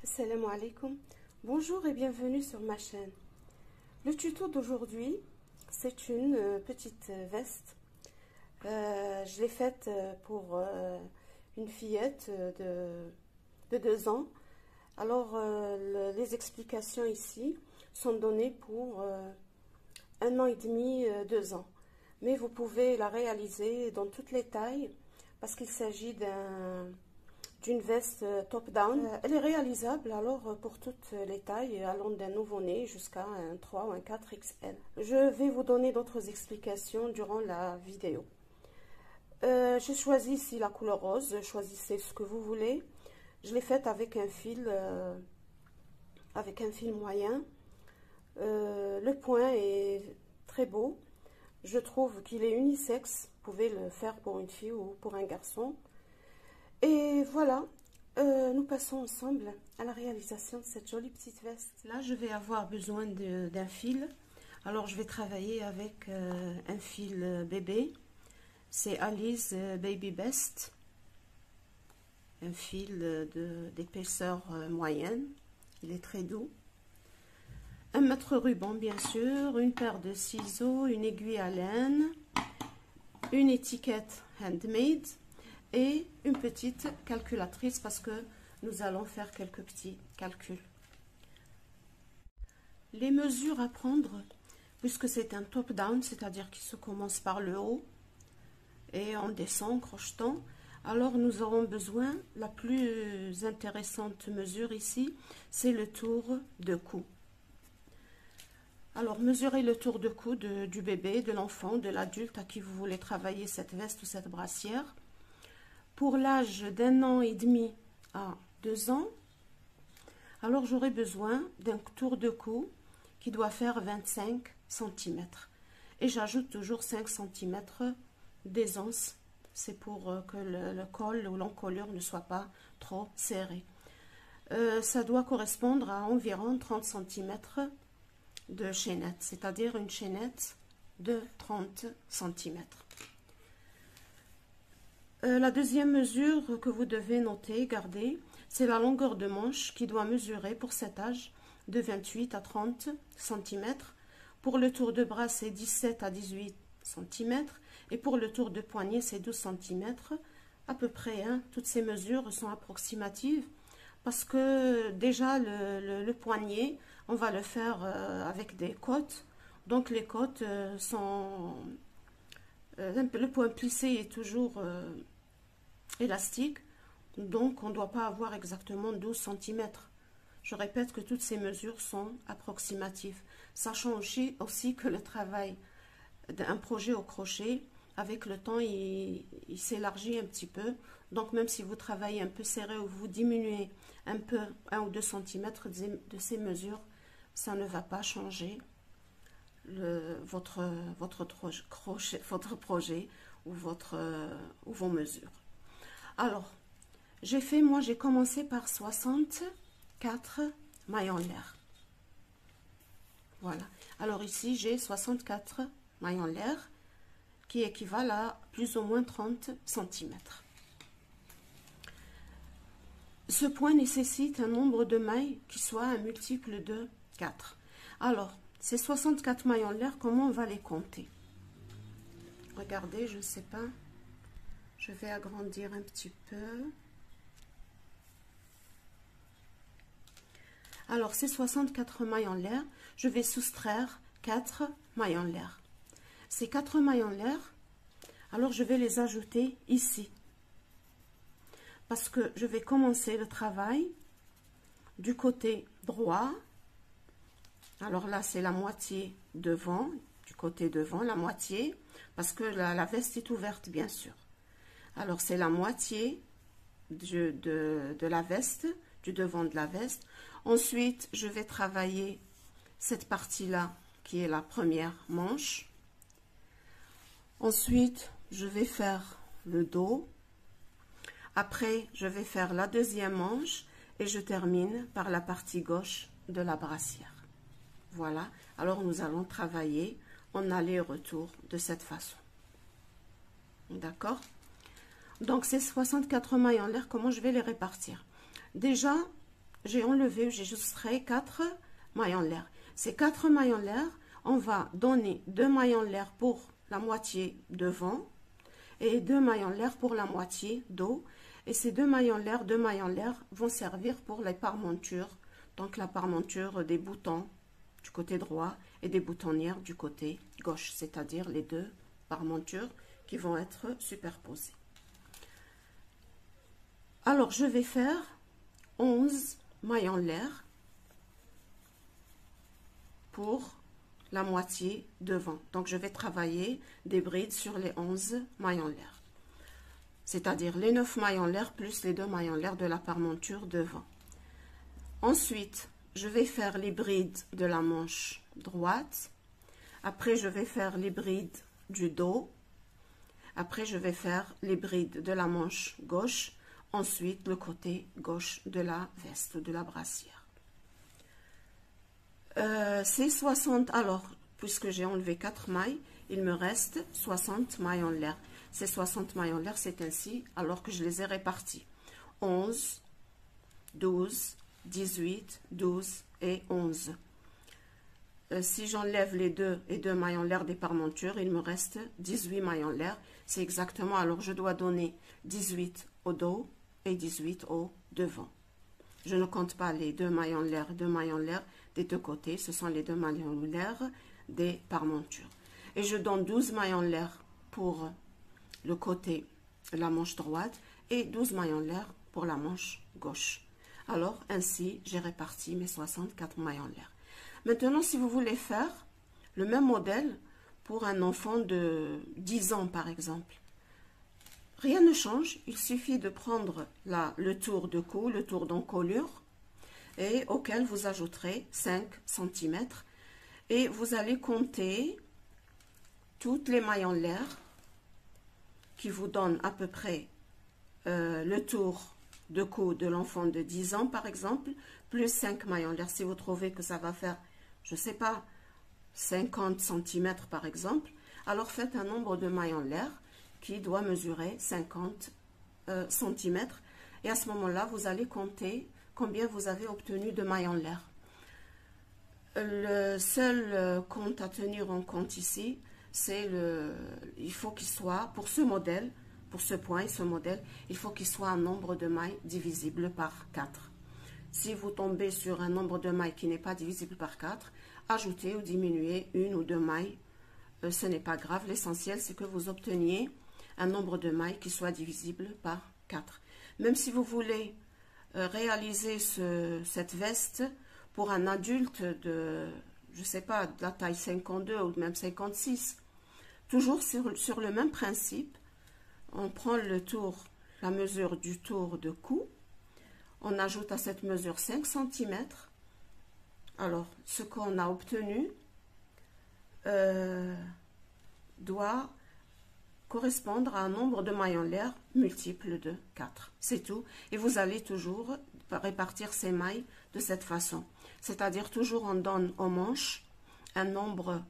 Assalamu alaikum. Bonjour et bienvenue sur ma chaîne. Le tuto d'aujourd'hui, c'est une petite veste. Je l'ai faite pour une fillette de 2 ans. Alors, les explications ici sont données pour 1 an et demi, 2 ans. Mais vous pouvez la réaliser dans toutes les tailles parce qu'il s'agit d'une veste top-down. Elle est réalisable alors pour toutes les tailles, allant d'un nouveau-né jusqu'à un 3 ou un 4XL. Je vais vous donner d'autres explications durant la vidéo. J'ai choisi ici la couleur rose, choisissez ce que vous voulez. Je l'ai faite avec un fil moyen. Le point est très beau. Je trouve qu'il est unisexe. Vous pouvez le faire pour une fille ou pour un garçon. Et voilà, nous passons ensemble à la réalisation de cette jolie petite veste. Là, je vais avoir besoin d'un fil. Alors, je vais travailler avec un fil bébé. C'est Alice Baby Best. Un fil d'épaisseur moyenne. Il est très doux. Un mètre ruban, bien sûr. Une paire de ciseaux, une aiguille à laine. Une étiquette handmade. Et une petite calculatrice parce que nous allons faire quelques petits calculs. Les mesures à prendre, puisque c'est un top-down, c'est-à-dire qu'il se commence par le haut et on descend en crochetant, alors nous aurons besoin, la plus intéressante mesure ici, c'est le tour de cou. Alors mesurez le tour de cou du bébé, de l'enfant, de l'adulte à qui vous voulez travailler cette veste ou cette brassière. Pour l'âge d'1 an et demi à 2 ans, alors j'aurai besoin d'un tour de cou qui doit faire 25 cm. Et j'ajoute toujours 5 cm d'aisance. C'est pour que le col ou l'encolure ne soit pas trop serré. Ça doit correspondre à environ 30 cm de chaînette, c'est-à-dire une chaînette de 30 cm. La deuxième mesure que vous devez noter, garder, c'est la longueur de manche qui doit mesurer pour cet âge de 28 à 30 cm. Pour le tour de bras, c'est 17 à 18 cm. Et pour le tour de poignet, c'est 12 cm. À peu près, hein, toutes ces mesures sont approximatives parce que déjà le poignet, on va le faire avec des côtes. Donc les côtes sont... le point plissé est toujours... élastique, donc on ne doit pas avoir exactement 12 cm. Je répète que toutes ces mesures sont approximatives, sachant aussi que le travail d'un projet au crochet, avec le temps, il s'élargit un petit peu. Donc même si vous travaillez un peu serré ou vous diminuez un peu 1 ou 2 cm de ces mesures, ça ne va pas changer votre projet ou vos mesures. Alors, j'ai commencé par 64 mailles en l'air. Voilà. Alors ici, j'ai 64 mailles en l'air qui équivalent à plus ou moins 30 cm. Ce point nécessite un nombre de mailles qui soit un multiple de 4. Alors, ces 64 mailles en l'air, comment on va les compter? Regardez, je ne sais pas. Je vais agrandir un petit peu. Alors, ces 64 mailles en l'air, je vais soustraire 4 mailles en l'air. Ces 4 mailles en l'air, alors je vais les ajouter ici. Parce que je vais commencer le travail du côté droit. Alors là, c'est la moitié devant, du côté devant, la moitié, parce que la veste est ouverte, bien sûr. Alors, c'est la moitié de la veste, du devant de la veste. Ensuite, je vais travailler cette partie-là, qui est la première manche. Ensuite, je vais faire le dos. Après, je vais faire la deuxième manche et je termine par la partie gauche de la brassière. Voilà. Alors, nous allons travailler en aller-retour de cette façon. D'accord ? Donc, ces 64 mailles en l'air, comment je vais les répartir? Déjà, j'ai enlevé, j'ai soustrait 4 mailles en l'air. Ces 4 mailles en l'air, on va donner 2 mailles en l'air pour la moitié devant et 2 mailles en l'air pour la moitié dos. Et ces 2 mailles en l'air, 2 mailles en l'air vont servir pour les parementures. Donc la parementure des boutons du côté droit et des boutonnières du côté gauche, c'est-à-dire les deux parementures qui vont être superposées. Alors je vais faire 11 mailles en l'air pour la moitié devant. Donc je vais travailler des brides sur les 11 mailles en l'air, c'est-à-dire les 9 mailles en l'air plus les 2 mailles en l'air de la parementure devant. Ensuite, je vais faire les brides de la manche droite. Après, je vais faire les brides du dos. Après, je vais faire les brides de la manche gauche. Ensuite, le côté gauche de la veste, de la brassière. C'est 60. Alors, puisque j'ai enlevé 4 mailles, il me reste 60 mailles en l'air. Ces 60 mailles en l'air, c'est ainsi, alors que je les ai réparties. 11, 12, 18, 12 et 11. Si j'enlève les 2 et 2 mailles en l'air des parementures, il me reste 18 mailles en l'air. C'est exactement, alors je dois donner 18 au dos et 18 au devant. Je ne compte pas les 2 mailles en l'air, 2 mailles en l'air des deux côtés. Ce sont les 2 mailles en l'air des parementures. Et je donne 12 mailles en l'air pour le côté, la manche droite, et 12 mailles en l'air pour la manche gauche. Alors, ainsi, j'ai réparti mes 64 mailles en l'air. Maintenant, si vous voulez faire le même modèle pour un enfant de 10 ans, par exemple, rien ne change. Il suffit de prendre le tour de cou, le tour d'encolure, et auquel vous ajouterez 5 cm. Et vous allez compter toutes les mailles en l'air qui vous donnent à peu près le tour de cou de l'enfant de 10 ans, par exemple, plus 5 mailles en l'air. Si vous trouvez que ça va faire, je ne sais pas, 50 cm par exemple, alors faites un nombre de mailles en l'air qui doit mesurer 50 cm. Et à ce moment-là, vous allez compter combien vous avez obtenu de mailles en l'air. Le seul compte à tenir en compte ici, c'est il faut qu'il soit, pour ce modèle, pour ce point et ce modèle, il faut qu'il soit un nombre de mailles divisible par 4. Si vous tombez sur un nombre de mailles qui n'est pas divisible par 4, ajoutez ou diminuez 1 ou 2 mailles. Ce n'est pas grave. L'essentiel, c'est que vous obteniez un nombre de mailles qui soit divisible par 4. Même si vous voulez réaliser cette veste pour un adulte de, je ne sais pas, de la taille 52 ou même 56, toujours sur le même principe, on prend la mesure du tour de cou, on ajoute à cette mesure 5 cm. Alors, ce qu'on a obtenu doit correspondre à un nombre de mailles en l'air multiple de 4. C'est tout. Et vous allez toujours répartir ces mailles de cette façon. C'est-à-dire toujours on donne aux manches un nombre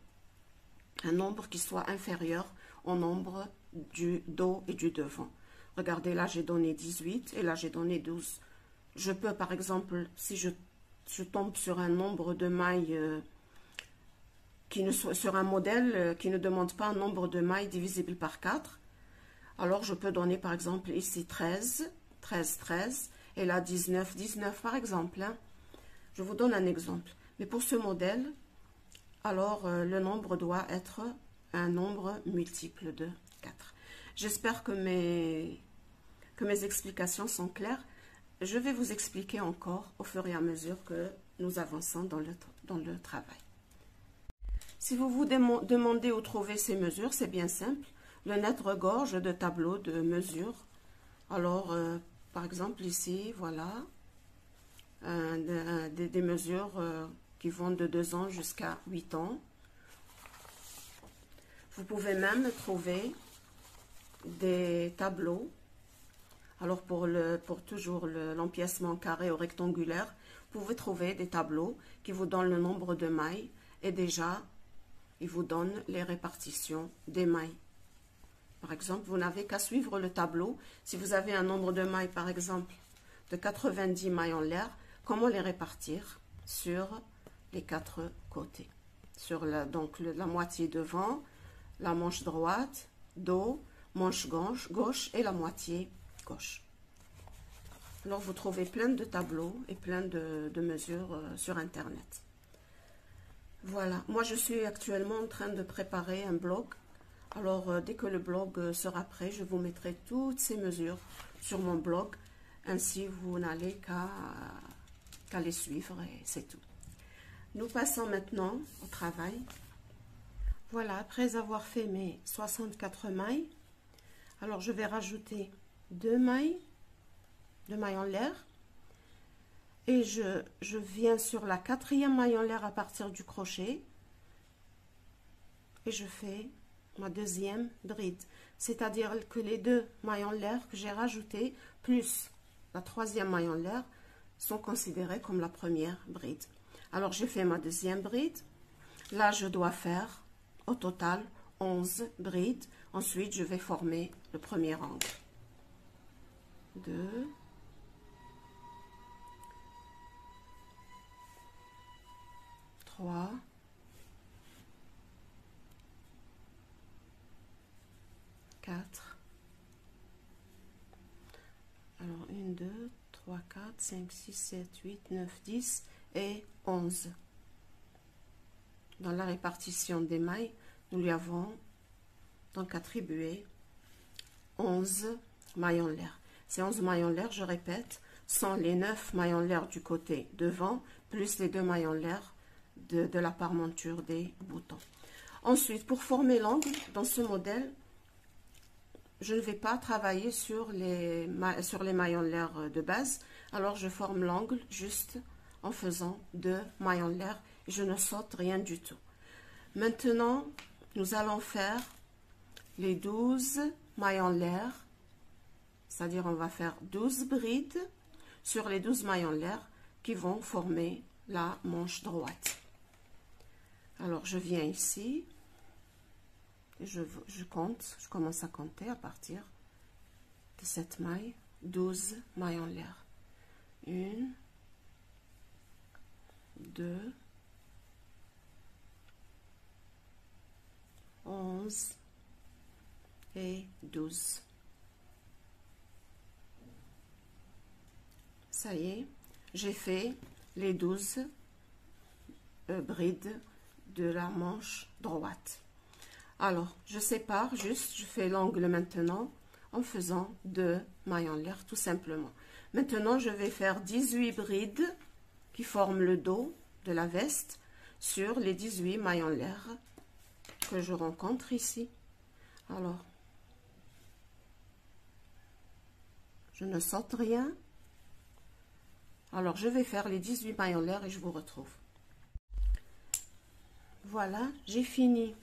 qui soit inférieur au nombre du dos et du devant. Regardez, là j'ai donné 18 et là j'ai donné 12. Je peux par exemple, si je tombe sur un nombre de mailles sur un modèle qui ne demande pas un nombre de mailles divisible par 4, alors je peux donner par exemple ici 13, 13, 13 et là 19, 19 par exemple. Hein. Je vous donne un exemple. Mais pour ce modèle, alors le nombre doit être un nombre multiple de 4. J'espère que mes explications sont claires. Je vais vous expliquer encore au fur et à mesure que nous avançons dans le travail. Si vous vous demandez où trouver ces mesures, c'est bien simple. Le net regorge de tableaux de mesures. Alors, par exemple, ici, voilà, des mesures qui vont de 2 ans jusqu'à 8 ans. Vous pouvez même trouver des tableaux. Alors, pour toujours l'empiècement carré ou rectangulaire, vous pouvez trouver des tableaux qui vous donnent le nombre de mailles et déjà, ils vous donnent les répartitions des mailles. Par exemple, vous n'avez qu'à suivre le tableau. Si vous avez un nombre de mailles, par exemple, de 90 mailles en l'air, comment les répartir sur les 4 côtés. Sur la moitié devant, la manche droite, dos, manche gauche et la moitié gauche. Alors vous trouvez plein de tableaux et plein de mesures sur internet. Voilà, moi je suis actuellement en train de préparer un blog. Alors dès que le blog sera prêt, je vous mettrai toutes ces mesures sur mon blog. Ainsi vous n'allez qu'à les suivre et c'est tout. Nous passons maintenant au travail. Voilà, après avoir fait mes 64 mailles, alors je vais rajouter 2 mailles en l'air. Et je viens sur la 4e maille en l'air à partir du crochet. Et je fais ma 2e bride. C'est-à-dire que les 2 mailles en l'air que j'ai rajoutées, plus la 3e maille en l'air, sont considérées comme la première bride. Alors j'ai fait ma 2e bride. Là je dois faire au total 11 brides. Ensuite je vais former le premier angle. 2, 3, 4. Alors 1, 2, 3, 4, 5, 6, 7, 8, 9, 10 et 11. Dans la répartition des mailles, nous lui avons donc attribué 11 mailles en l'air. Ces 11 mailles en l'air, je répète, sont les 9 mailles en l'air du côté devant, plus les 2 mailles en l'air de la parmenture des boutons. Ensuite, pour former l'angle, dans ce modèle, je ne vais pas travailler sur les mailles en l'air de base. Alors, je forme l'angle juste en faisant 2 mailles en l'air. Je ne saute rien du tout. Maintenant, nous allons faire les 12 mailles en l'air. C'est-à-dire, on va faire 12 brides sur les 12 mailles en l'air qui vont former la manche droite. Alors, je viens ici. Je compte, je commence à compter à partir de cette maille, 12 mailles en l'air. 1, 2, 11 et 12. Ça y est, j'ai fait les 12 brides de la manche droite. Alors, je sépare juste, je fais l'angle maintenant en faisant 2 mailles en l'air tout simplement. Maintenant, je vais faire 18 brides qui forment le dos de la veste sur les 18 mailles en l'air que je rencontre ici. Alors, je ne saute rien. Alors, je vais faire les 18 mailles en l'air et je vous retrouve. Voilà, j'ai fini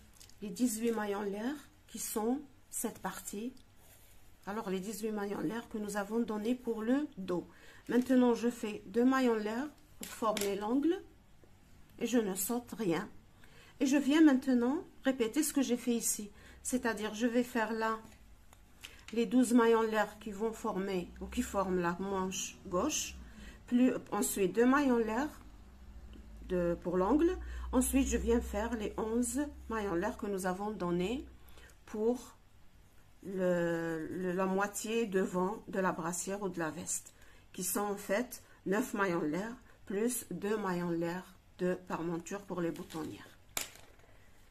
les 18 mailles en l'air qui sont cette partie. Alors, les 18 mailles en l'air que nous avons donné pour le dos. Maintenant, je fais 2 mailles en l'air pour former l'angle et je ne saute rien. Et je viens maintenant répéter ce que j'ai fait ici. C'est-à-dire, je vais faire là les 12 mailles en l'air qui vont former ou qui forment la manche gauche. Plus ensuite 2 mailles en l'air pour l'angle. Ensuite, je viens faire les 11 mailles en l'air que nous avons donné pour la moitié devant de la brassière ou de la veste, qui sont en fait 9 mailles en l'air plus 2 mailles en l'air de parmenture pour les boutonnières.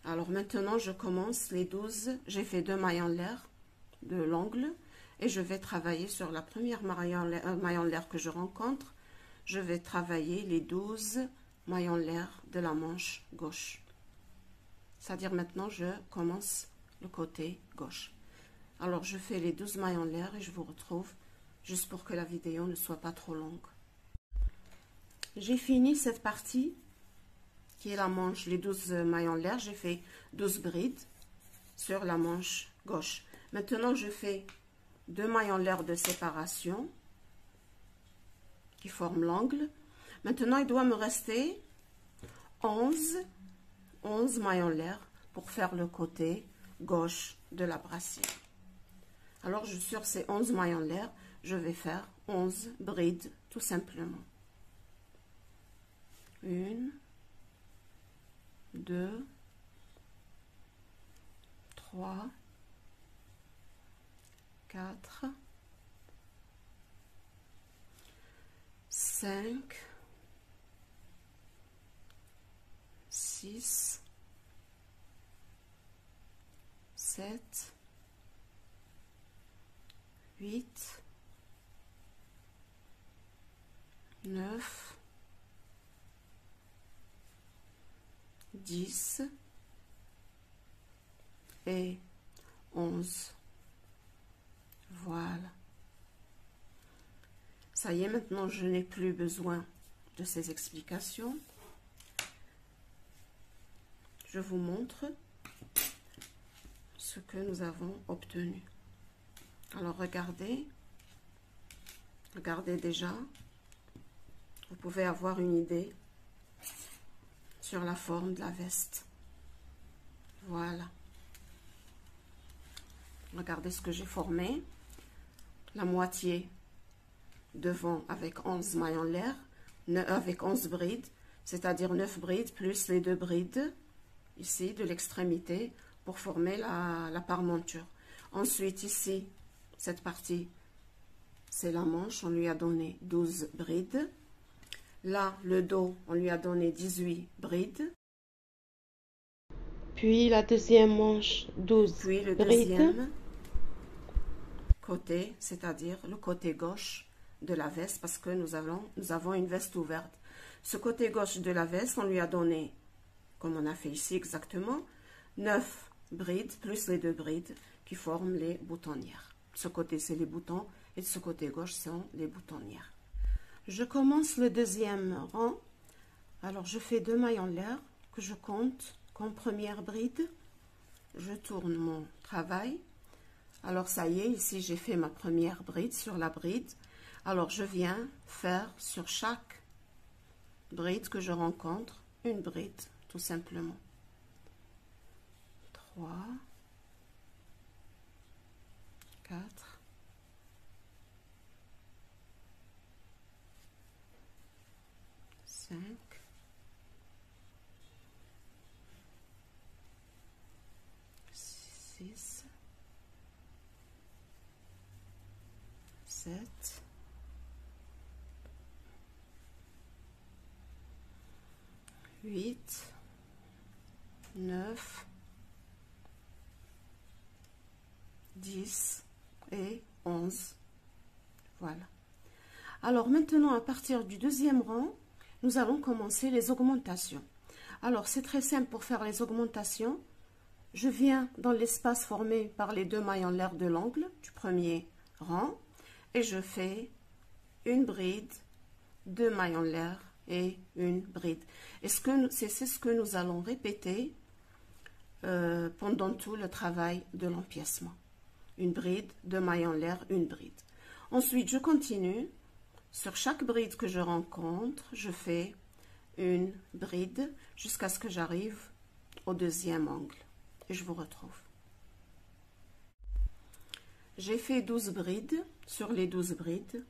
Alors maintenant, je commence les 12. J'ai fait 2 mailles en l'air de l'angle et je vais travailler sur la première maille en l'air que je rencontre. Je vais travailler les 12 mailles en l'air de la manche gauche. C'est-à-dire maintenant, je commence le côté gauche. Alors, je fais les 12 mailles en l'air et je vous retrouve juste pour que la vidéo ne soit pas trop longue. J'ai fini cette partie qui est la manche, les 12 mailles en l'air. J'ai fait 12 brides sur la manche gauche. Maintenant, je fais 2 mailles en l'air de séparation qui forment l'angle. Maintenant, il doit me rester 11 mailles en l'air pour faire le côté gauche de la brassière. Alors, sur ces 11 mailles en l'air, je vais faire 11 brides tout simplement. 1, 2, 3, 4, 5, 6, 7, 8, 9, 10 et 11. Voilà. Ça y est, maintenant je n'ai plus besoin de ces explications. Je vous montre ce que nous avons obtenu. Alors regardez déjà, vous pouvez avoir une idée sur la forme de la veste. Voilà. Regardez ce que j'ai formé. La moitié devant avec 11 mailles en l'air, avec 11 brides, c'est-à-dire 9 brides plus les 2 brides ici de l'extrémité pour former la parmenture. Ensuite ici, cette partie, c'est la manche, on lui a donné 12 brides. Là, le dos, on lui a donné 18 brides. Puis la deuxième manche, 12 Puis le brides. deuxième côté, c'est-à-dire le côté gauche de la veste, parce que nous avons une veste ouverte. Ce côté gauche de la veste, on lui a donné, comme on a fait ici exactement, 9 brides plus les 2 brides qui forment les boutonnières. De ce côté, c'est les boutons et de ce côté gauche, sont les boutonnières. Je commence le deuxième rang. Alors, je fais 2 mailles en l'air que je compte comme première bride. Je tourne mon travail. Alors, ça y est, ici, j'ai fait ma première bride sur la bride. Alors, je viens faire sur chaque bride que je rencontre, une bride, tout simplement. 3, 4, 5, 6, 7, 8, 9, 10 et 11. Voilà. Alors maintenant, à partir du deuxième rang, nous allons commencer les augmentations. Alors, c'est très simple pour faire les augmentations. Je viens dans l'espace formé par les 2 mailles en l'air de l'angle du premier rang et je fais une bride, 2 mailles en l'air et une bride. Et c'est ce que nous allons répéter pendant tout le travail de l'empiècement. Une bride, 2 mailles en l'air, une bride. Ensuite, je continue. Sur chaque bride que je rencontre, je fais une bride jusqu'à ce que j'arrive au deuxième angle. Et je vous retrouve. J'ai fait 12 brides sur les 12 brides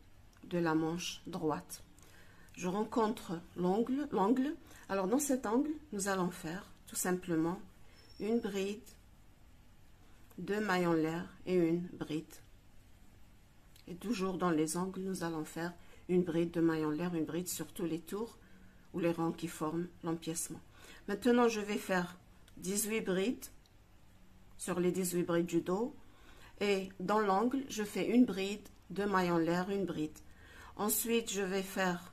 de la manche droite. Je rencontre l'angle. Alors, dans cet angle, nous allons faire tout simplement une bride, 2 mailles en l'air et une bride. Et toujours dans les angles, nous allons faire une bride, 2 mailles en l'air, une bride sur tous les tours ou les rangs qui forment l'empiècement. Maintenant, je vais faire 18 brides sur les 18 brides du dos. Et dans l'angle, je fais une bride, 2 mailles en l'air, une bride. Ensuite, je vais faire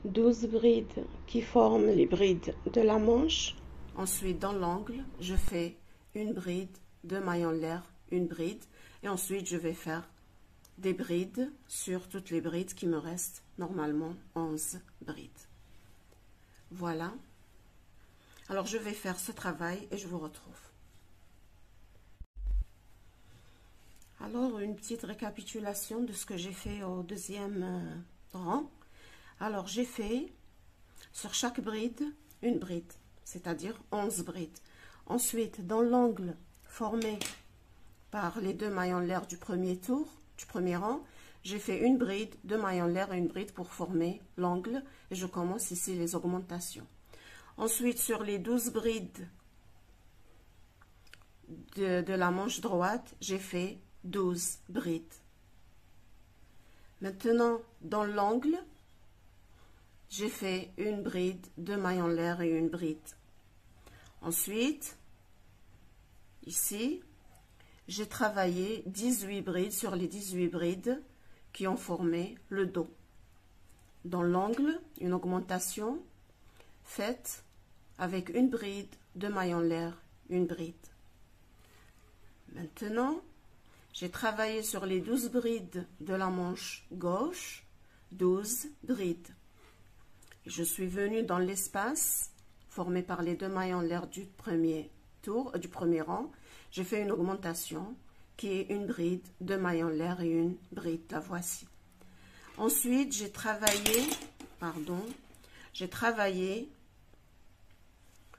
12 brides qui forment les brides de la manche. Ensuite, dans l'angle, je fais une bride, 2 mailles en l'air, une bride. Et ensuite, je vais faire des brides sur toutes les brides qui me restent, normalement 11 brides. Voilà. Alors, je vais faire ce travail et je vous retrouve. Alors, une petite récapitulation de ce que j'ai fait au deuxième rang. Alors, j'ai fait sur chaque bride, une bride, c'est-à-dire 11 brides. Ensuite, dans l'angle formé par les 2 mailles en l'air du premier tour, du premier rang, j'ai fait une bride, 2 mailles en l'air et une bride pour former l'angle. Et je commence ici les augmentations. Ensuite, sur les 12 brides de la manche droite, j'ai fait 12 brides. Maintenant, dans l'angle, j'ai fait une bride, 2 mailles en l'air et une bride. Ensuite, ici, j'ai travaillé 18 brides sur les 18 brides qui ont formé le dos. Dans l'angle, une augmentation faite avec une bride, 2 mailles en l'air, une bride. Maintenant, j'ai travaillé sur les 12 brides de la manche gauche, 12 brides. Je suis venue dans l'espace formé par les 2 mailles en l'air du premier rang. J'ai fait une augmentation qui est une bride, 2 mailles en l'air et une bride. La voici. Ensuite, j'ai travaillé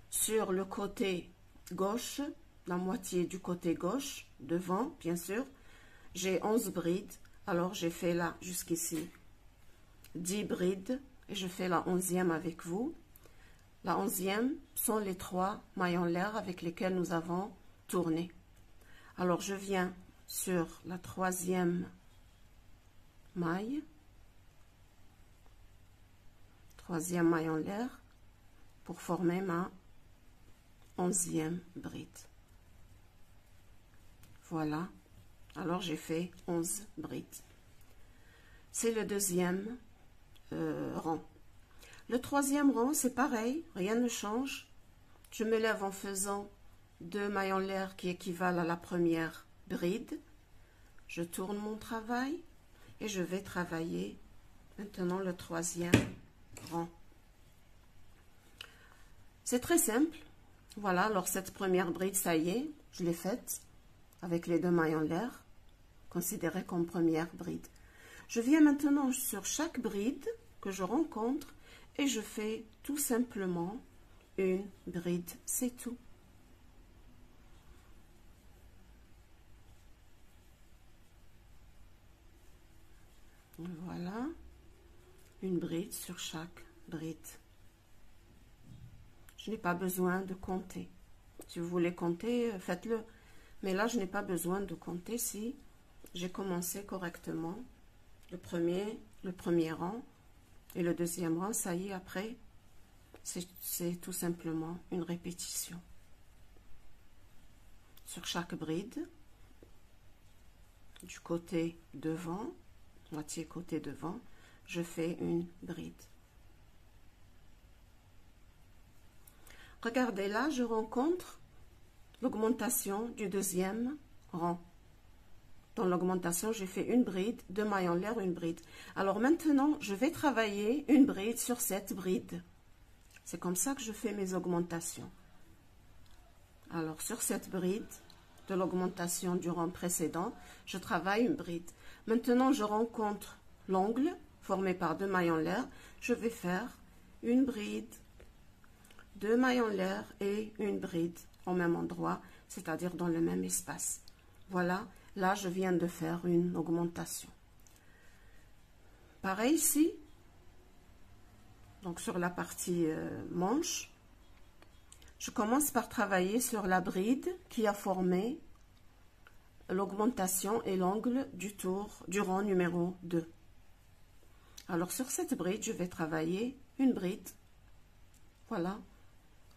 sur le côté gauche, la moitié du côté gauche, devant, bien sûr. J'ai 11 brides, alors j'ai fait là, jusqu'ici, 10 brides, et je fais la 11e avec vous. La 11e sont les 3 mailles en l'air avec lesquelles nous avons tourné. Alors, je viens sur la 3e maille, 3e maille en l'air, pour former ma 11e bride. Voilà. Alors, j'ai fait 11 brides. C'est le 2e rang. Le 3e rang, c'est pareil, rien ne change. Je me lève en faisant 2 mailles en l'air qui équivalent à la première bride. Je tourne mon travail et je vais travailler maintenant le 3e rang. C'est très simple. Voilà, alors cette première bride, ça y est, je l'ai faite avec les 2 mailles en l'air, considérée comme première bride. Je viens maintenant sur chaque bride que je rencontre et je fais tout simplement une bride, c'est tout. Voilà, une bride sur chaque bride. Je n'ai pas besoin de compter. Si vous voulez compter, faites-le. Mais là, je n'ai pas besoin de compter si j'ai commencé correctement le premier rang et le 2e rang. Ça y est, après, c'est tout simplement une répétition. Sur chaque bride, du côté devant, moitié côté devant, je fais une bride. Regardez là, je rencontre l'augmentation du 2e rang. Dans l'augmentation, j'ai fait une bride, 2 mailles en l'air, une bride. Alors maintenant, je vais travailler une bride sur cette bride. C'est comme ça que je fais mes augmentations. Alors, sur cette bride de l'augmentation du rang précédent, je travaille une bride. Maintenant, je rencontre l'angle formé par 2 mailles en l'air. Je vais faire une bride, 2 mailles en l'air et une bride au même endroit, c'est-à-dire dans le même espace. Voilà, là je viens de faire une augmentation. Pareil ici, donc sur la partie manche, je commence par travailler sur la bride qui a formé l'augmentation et l'angle du rang numéro 2. Alors sur cette bride, je vais travailler une bride. Voilà.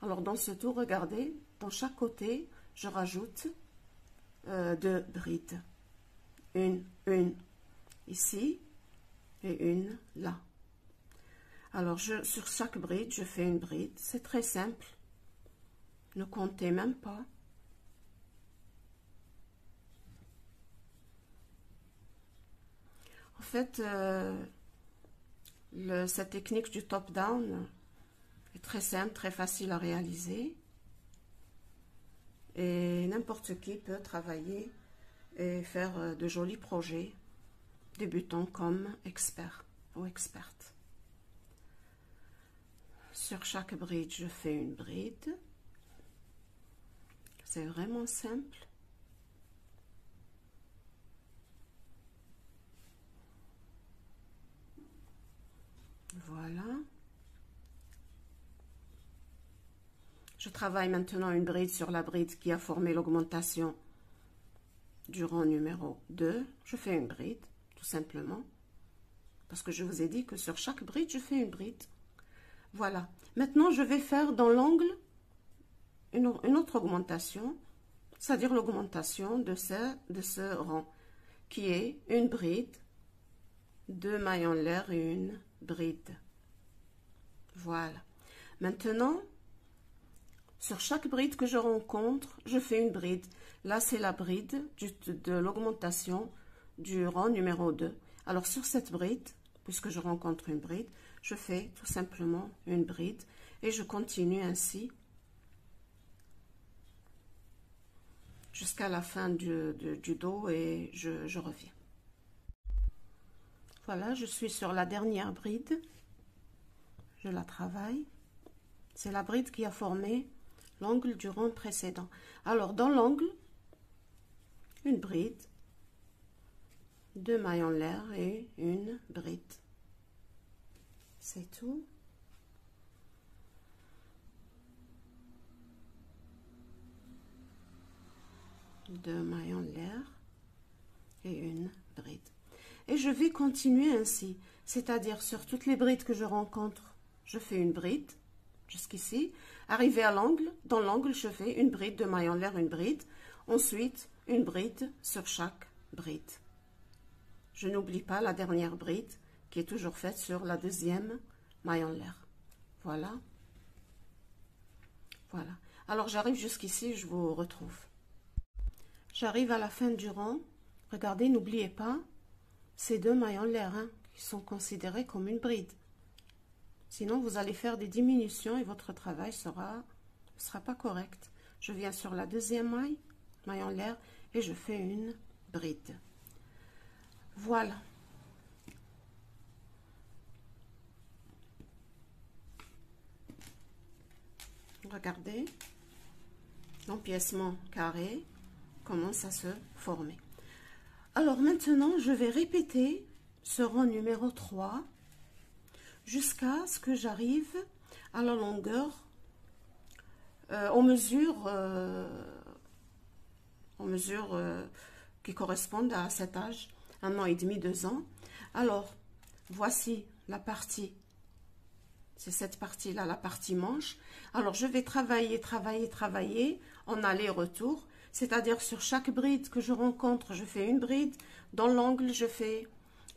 Alors dans ce tour, regardez, dans chaque côté, je rajoute 2 brides. Une ici et une là. Alors sur chaque bride, je fais une bride. C'est très simple. Ne comptez même pas. En fait, cette technique du top-down est très simple, très facile à réaliser. Et n'importe qui peut travailler et faire de jolis projets, débutant comme expert ou experte. Sur chaque bride, je fais une bride. C'est vraiment simple. Voilà. Je travaille maintenant une bride sur la bride qui a formé l'augmentation du rang numéro 2. Je fais une bride, tout simplement. Parce que je vous ai dit que sur chaque bride, je fais une bride. Voilà. Maintenant, je vais faire dans l'angle une autre augmentation, c'est-à-dire l'augmentation de ce rang, qui est une bride, 2 mailles en l'air et une bride. Voilà. Maintenant, sur chaque bride que je rencontre, je fais une bride. Là, c'est la bride de l'augmentation du rang numéro 2. Alors, sur cette bride, puisque je rencontre une bride, je fais tout simplement une bride et je continue ainsi jusqu'à la fin du dos et je reviens. Voilà, je suis sur la dernière bride. Je la travaille. C'est la bride qui a formé l'angle du rang précédent. Alors, dans l'angle, une bride, 2 mailles en l'air et une bride. C'est tout. Deux mailles en l'air et une bride. Et je vais continuer ainsi, c'est-à-dire sur toutes les brides que je rencontre, je fais une bride jusqu'ici. Arrivé à l'angle, dans l'angle, je fais une bride, 2 mailles en l'air, une bride. Ensuite, une bride sur chaque bride. Je n'oublie pas la dernière bride qui est toujours faite sur la deuxième maille en l'air. Voilà. Voilà. Alors, j'arrive jusqu'ici, je vous retrouve. J'arrive à la fin du rang. Regardez, n'oubliez pas ces 2 mailles en l'air qui sont considérées comme une bride. Sinon, vous allez faire des diminutions et votre travail ne sera pas correct. Je viens sur la deuxième maille en l'air, et je fais une bride. Voilà. Regardez, l'empiècement carré commence à se former. Alors maintenant, je vais répéter ce rang numéro 3 jusqu'à ce que j'arrive à la longueur, en mesure qui correspondent à cet âge, 1 an et demi, 2 ans. Alors, voici la partie, c'est cette partie-là, la partie manche. Alors, je vais travailler en aller-retour, c'est-à-dire sur chaque bride que je rencontre, je fais une bride. Dans l'angle, je fais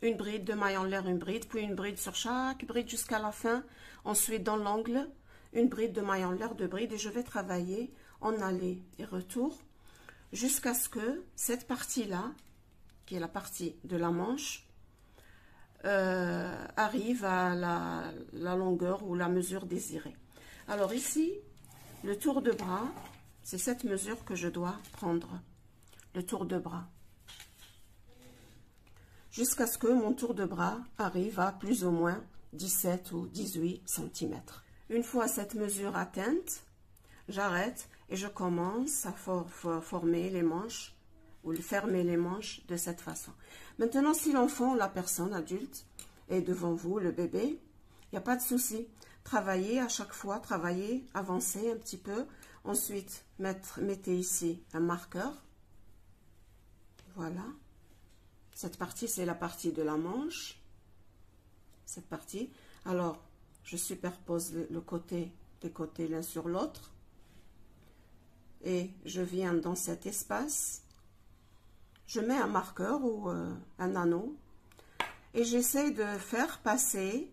une bride, 2 mailles en l'air, une bride, puis une bride sur chaque bride jusqu'à la fin. Ensuite, dans l'angle, une bride, 2 mailles en l'air, 2 brides, et je vais travailler en aller et retour jusqu'à ce que cette partie-là, qui est la partie de la manche, arrive à la longueur ou la mesure désirée. Alors ici, le tour de bras, c'est cette mesure que je dois prendre, le tour de bras, jusqu'à ce que mon tour de bras arrive à plus ou moins 17 ou 18 cm. Une fois cette mesure atteinte, j'arrête et je commence à former les manches ou fermer les manches de cette façon. Maintenant, si l'enfant ou la personne adulte est devant vous, le bébé, il n'y a pas de souci. Travaillez à chaque fois, travaillez, avancez un petit peu. Ensuite, mettez ici un marqueur. Voilà. Cette partie, c'est la partie de la manche. Cette partie. Alors, je superpose les côtés l'un sur l'autre. Et je viens dans cet espace. Je mets un marqueur ou un anneau. Et j'essaie de faire passer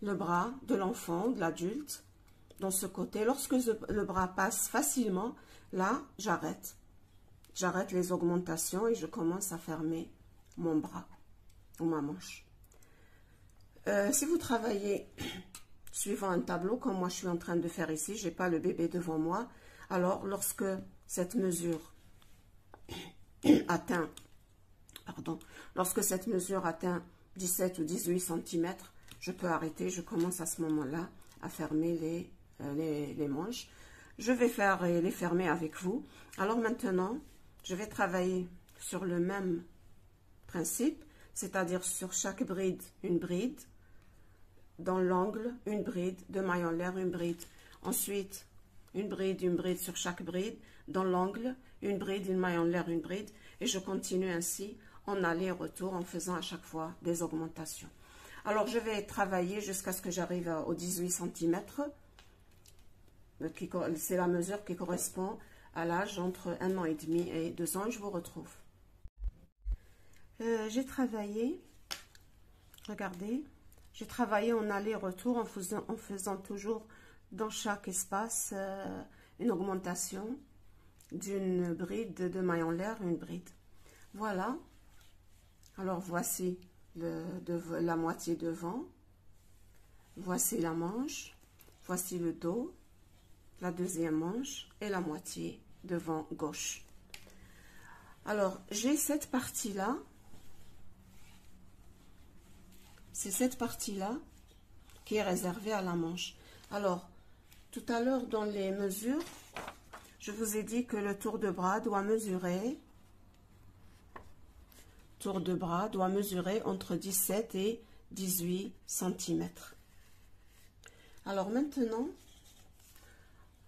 le bras de l'enfant, de l'adulte, dans ce côté. Lorsque le bras passe facilement, là, j'arrête. J'arrête les augmentations et je commence à fermer mon bras ou ma manche. Si vous travaillez suivant un tableau, comme moi je suis en train de faire ici, je n'ai pas le bébé devant moi, alors lorsque cette mesure atteint, lorsque cette mesure atteint 17 ou 18 cm, je peux arrêter, je commence à ce moment-là à fermer les manches. Je vais les fermer avec vous. Alors maintenant, je vais travailler sur le même principe, c'est-à-dire sur chaque bride, une bride, dans l'angle, une bride, 2 mailles en l'air, une bride. Ensuite, une bride sur chaque bride, dans l'angle, une bride, une maille en l'air, une bride, et je continue ainsi en aller-retour en faisant à chaque fois des augmentations. Alors, je vais travailler jusqu'à ce que j'arrive aux 18 cm. C'est la mesure qui correspond à l'âge entre 1 an et demi et 2 ans. Et je vous retrouve. J'ai travaillé, regardez, j'ai travaillé en aller-retour en faisant toujours dans chaque espace une augmentation d'une bride de mailles en l'air, une bride. Voilà. Alors, voici la moitié devant. Voici la manche. Voici le dos, la deuxième manche et la moitié devant gauche. Alors, j'ai cette partie-là. C'est cette partie-là qui est réservée à la manche. Alors, tout à l'heure dans les mesures, je vous ai dit que le tour de bras doit mesurer entre 17 et 18 cm. Alors maintenant,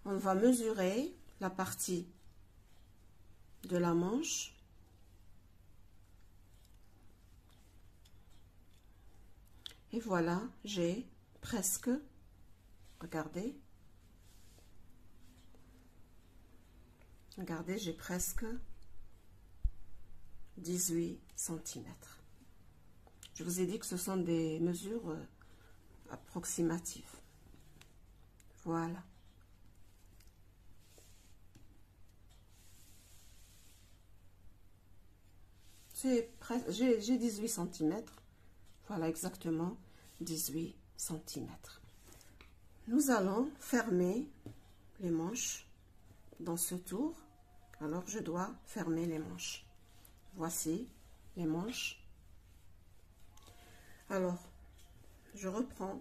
on va mesurer la partie de la manche. Et voilà, j'ai presque, regardez, j'ai presque 18 cm. Je vous ai dit que ce sont des mesures approximatives. Voilà. J'ai 18 cm. Voilà exactement 18 cm. Nous allons fermer les manches dans ce tour. Alors, je dois fermer les manches. Voici les manches. Alors, je reprends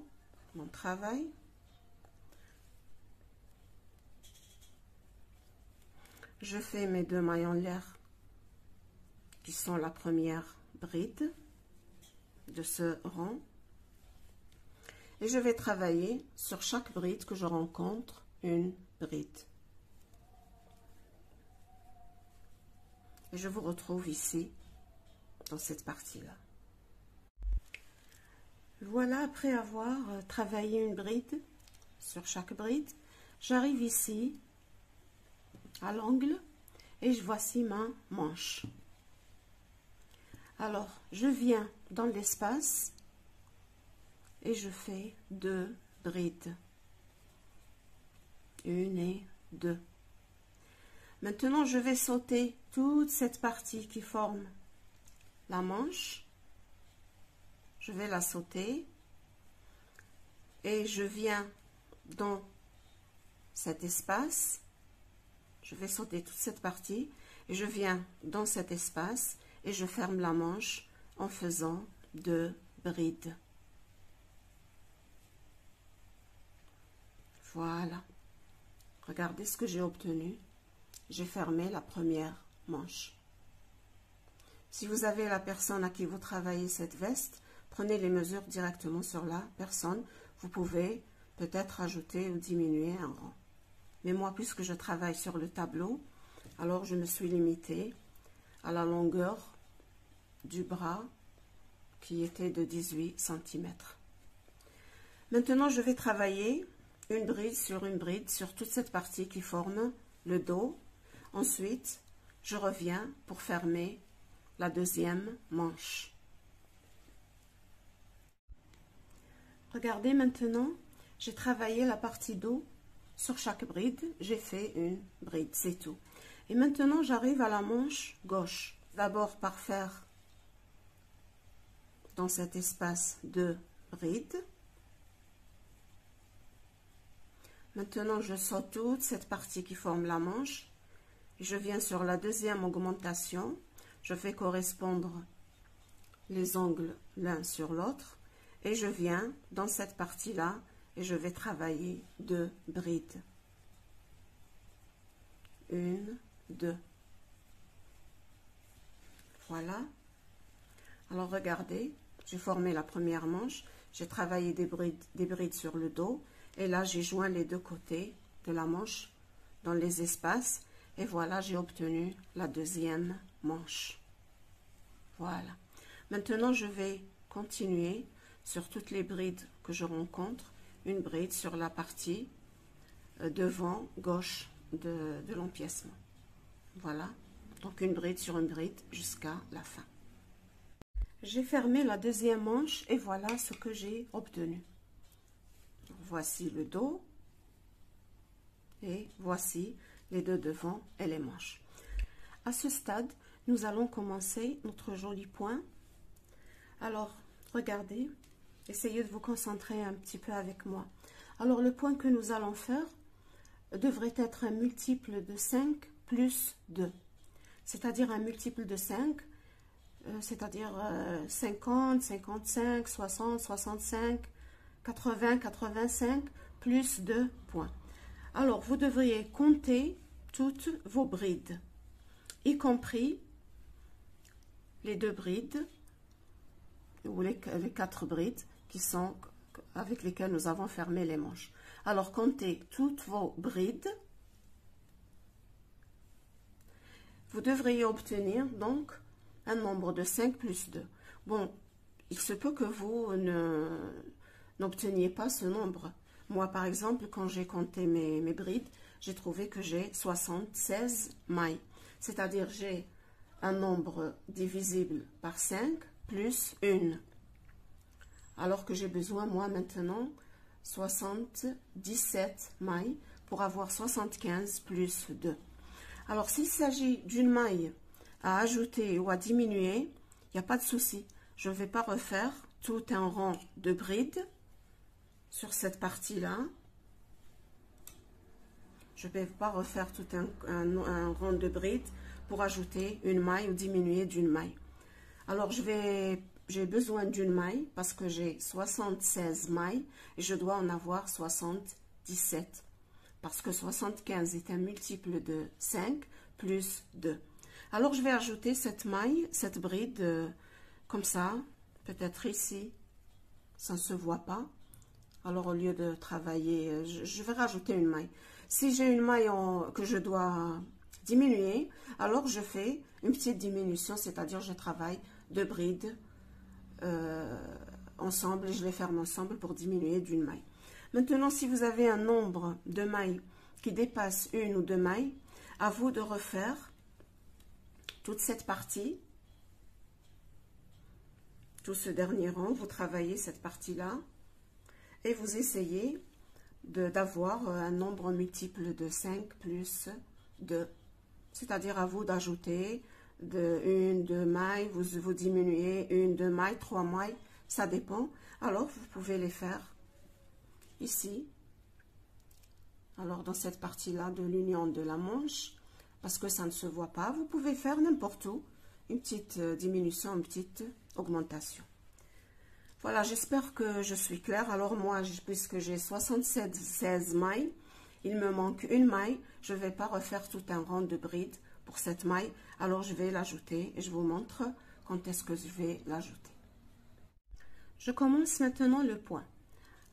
mon travail. Je fais mes 2 mailles en l'air qui sont la première bride de ce rang. Et je vais travailler sur chaque bride que je rencontre une bride. Et je vous retrouve ici, dans cette partie-là. Voilà, après avoir travaillé une bride, sur chaque bride, j'arrive ici, à l'angle, et voici ma manche. Alors, je viens dans l'espace, et je fais 2 brides. 1 et 2. Maintenant, je vais sauter toute cette partie qui forme la manche. Je vais la sauter et je viens dans cet espace. Je vais sauter toute cette partie et je viens dans cet espace et je ferme la manche en faisant 2 brides. Voilà. Regardez ce que j'ai obtenu. J'ai fermé la première manche. Si vous avez la personne à qui vous travaillez cette veste, prenez les mesures directement sur la personne. Vous pouvez peut-être ajouter ou diminuer un rang. Mais moi, puisque je travaille sur le tableau, alors je me suis limitée à la longueur du bras qui était de 18 cm. Maintenant, je vais travailler une bride sur toute cette partie qui forme le dos. Ensuite, je reviens pour fermer la deuxième manche. Regardez maintenant, j'ai travaillé la partie dos sur chaque bride. J'ai fait une bride, c'est tout. Et maintenant, j'arrive à la manche gauche. D'abord par faire dans cet espace 2 brides. Maintenant, je saute toute cette partie qui forme la manche. Je viens sur la deuxième augmentation. Je fais correspondre les angles l'un sur l'autre. Et je viens dans cette partie-là et je vais travailler 2 brides. 1, 2. Voilà. Alors, regardez, j'ai formé la première manche, j'ai travaillé des brides sur le dos, et là j'ai joint les deux côtés de la manche dans les espaces, et voilà, j'ai obtenu la deuxième manche. Voilà. Maintenant, je vais continuer sur toutes les brides que je rencontre, une bride sur la partie devant gauche de l'empiècement. Voilà, donc une bride sur une bride jusqu'à la fin. J'ai fermé la deuxième manche et voilà ce que j'ai obtenu. Voici le dos et voici les deux devants et les manches. À ce stade, nous allons commencer notre joli point. Alors, regardez, essayez de vous concentrer un petit peu avec moi. Alors, le point que nous allons faire devrait être un multiple de 5 plus 2. C'est-à-dire un multiple de 5, c'est-à-dire 50, 55, 60, 65, 80, 85, plus 2 points. Alors, vous devriez compter toutes vos brides, y compris les deux brides, ou les 4 brides qui sont avec lesquelles nous avons fermé les manches. Alors, comptez toutes vos brides. Vous devriez obtenir donc un nombre de 5 plus 2. Bon, il se peut que vous n'obteniez pas ce nombre. Moi, par exemple, quand j'ai compté mes brides, j'ai trouvé que j'ai 76 mailles. C'est-à-dire, j'ai un nombre divisible par 5 plus 1. Alors que j'ai besoin, moi, maintenant, 77 mailles pour avoir 75 plus 2. Alors, s'il s'agit d'une maille à ajouter ou à diminuer, il n'y a pas de souci. Je ne vais pas refaire tout un rang de brides sur cette partie-là. Je ne vais pas refaire tout un rang de brides pour ajouter une maille ou diminuer d'une maille. Alors, j'ai besoin d'une maille parce que j'ai 76 mailles et je dois en avoir 77. Parce que 75 est un multiple de 5 plus 2. Alors, je vais ajouter cette maille, cette bride, comme ça, peut-être ici, ça ne se voit pas. Alors, au lieu de travailler, je vais rajouter une maille. Si j'ai une maille que je dois diminuer, alors je fais une petite diminution, c'est-à-dire je travaille 2 brides ensemble et je les ferme ensemble pour diminuer d'une maille. Maintenant, si vous avez un nombre de mailles qui dépasse 1 ou 2 mailles, à vous de refaire toute cette partie, tout ce dernier rang, vous travaillez cette partie-là et vous essayez d'avoir un nombre multiple de 5 plus 2. C'est-à-dire à vous d'ajouter de 1, 2 mailles, vous diminuez 1, 2 mailles, 3 mailles, ça dépend. Alors, vous pouvez les faire ici. Alors, dans cette partie-là de l'union de la manche, parce que ça ne se voit pas, vous pouvez faire n'importe où une petite diminution, une petite augmentation. Voilà, j'espère que je suis claire. Alors, moi, puisque j'ai 76 mailles, il me manque une maille. Je ne vais pas refaire tout un rang de brides pour cette maille. Alors, je vais l'ajouter et je vous montre quand est-ce que je vais l'ajouter. Je commence maintenant le point.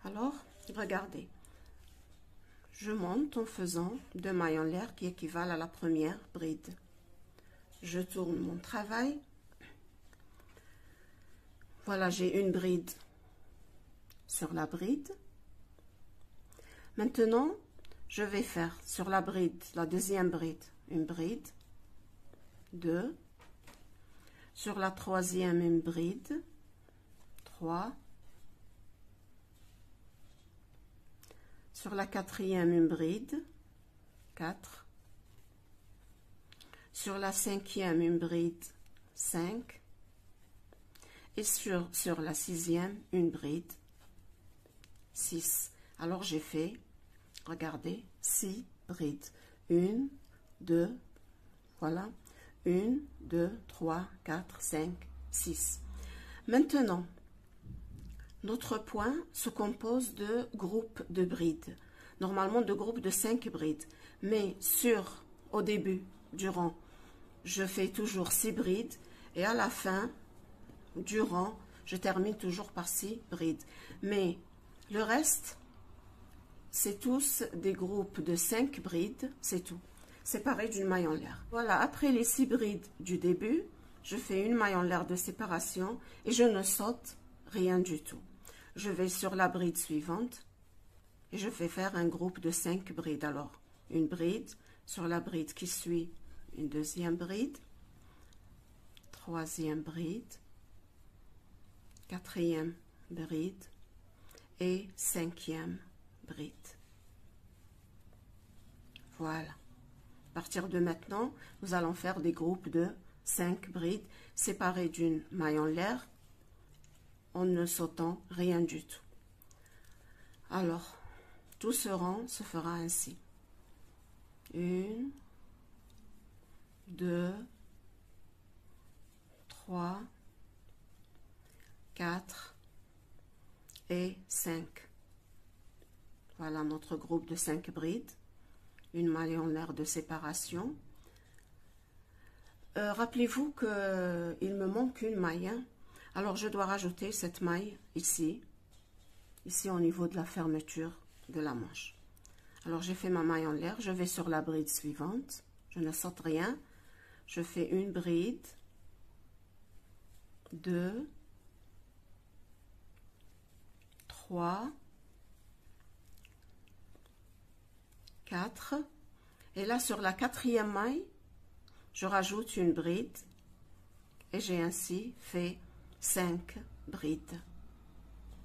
Alors, regardez. Je monte en faisant 2 mailles en l'air qui équivalent à la première bride. Je tourne mon travail. Voilà, j'ai une bride sur la bride. Maintenant, je vais faire sur la bride, la deuxième bride, une bride, 2. Sur la troisième, une bride, 3. Sur la quatrième, une bride, 4. Sur la cinquième, une bride, 5. Et sur la sixième, une bride, 6. Alors, j'ai fait, regardez, 6 brides. 1, 2, voilà. 1, 2, 3, 4, 5, 6. Maintenant, notre point se compose de groupes de brides. Normalement, de groupes de 5 brides. Mais au début du rang, je fais toujours 6 brides. Et à la fin du rang, je termine toujours par 6 brides. Mais le reste, c'est tous des groupes de 5 brides, c'est tout. Séparés d'une maille en l'air. Voilà, après les 6 brides du début, je fais une maille en l'air de séparation et je ne saute rien du tout. Je vais sur la bride suivante et je vais faire un groupe de 5 brides. Alors, une bride, sur la bride qui suit, une deuxième bride, troisième bride, quatrième bride et cinquième bride. Voilà. À partir de maintenant, nous allons faire des groupes de 5 brides séparées d'une maille en l'air en ne sautant rien du tout. Alors, tout ce rang se fera ainsi. 1, 2, 3, 4 et 5. Voilà notre groupe de 5 brides. Une maille en l'air de séparation. Rappelez-vous qu'il me manque une maille. Hein? Alors, je dois rajouter cette maille ici au niveau de la fermeture de la manche. Alors, j'ai fait ma maille en l'air. Je vais sur la bride suivante. Je ne saute rien. Je fais une bride, 2, 3, 4. Et là, sur la quatrième maille, je rajoute une bride et j'ai ainsi fait 5 brides.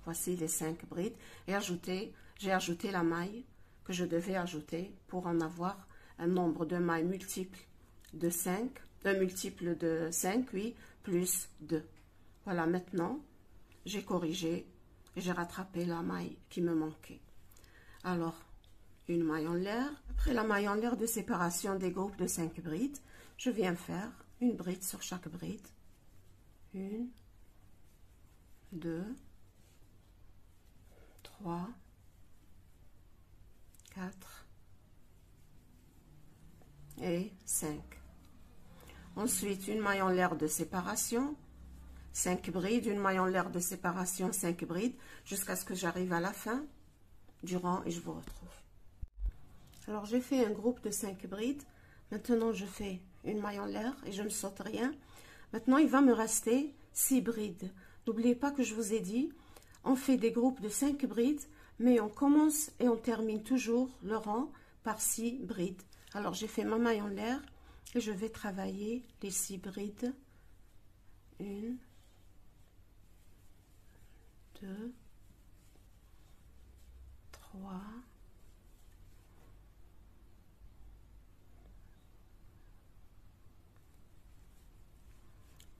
Voici les 5 brides et j'ai ajouté la maille que je devais ajouter pour en avoir un nombre de mailles multiple de 5, multiple de 5, oui, plus 2. Voilà, maintenant, j'ai corrigé et j'ai rattrapé la maille qui me manquait. Alors, une maille en l'air. Après la maille en l'air de séparation des groupes de 5 brides, je viens faire une bride sur chaque bride. 1, 2, 3, 4 et 5. Ensuite, une maille en l'air de séparation, 5 brides, une maille en l'air de séparation, 5 brides, jusqu'à ce que j'arrive à la fin du rang et je vous retrouve. Alors, j'ai fait un groupe de 5 brides. Maintenant, je fais une maille en l'air et je ne saute rien. Maintenant, il va me rester 6 brides. N'oubliez pas que je vous ai dit, on fait des groupes de 5 brides, mais on commence et on termine toujours le rang par 6 brides. Alors, j'ai fait ma maille en l'air et je vais travailler les 6 brides. 1, 2, 3,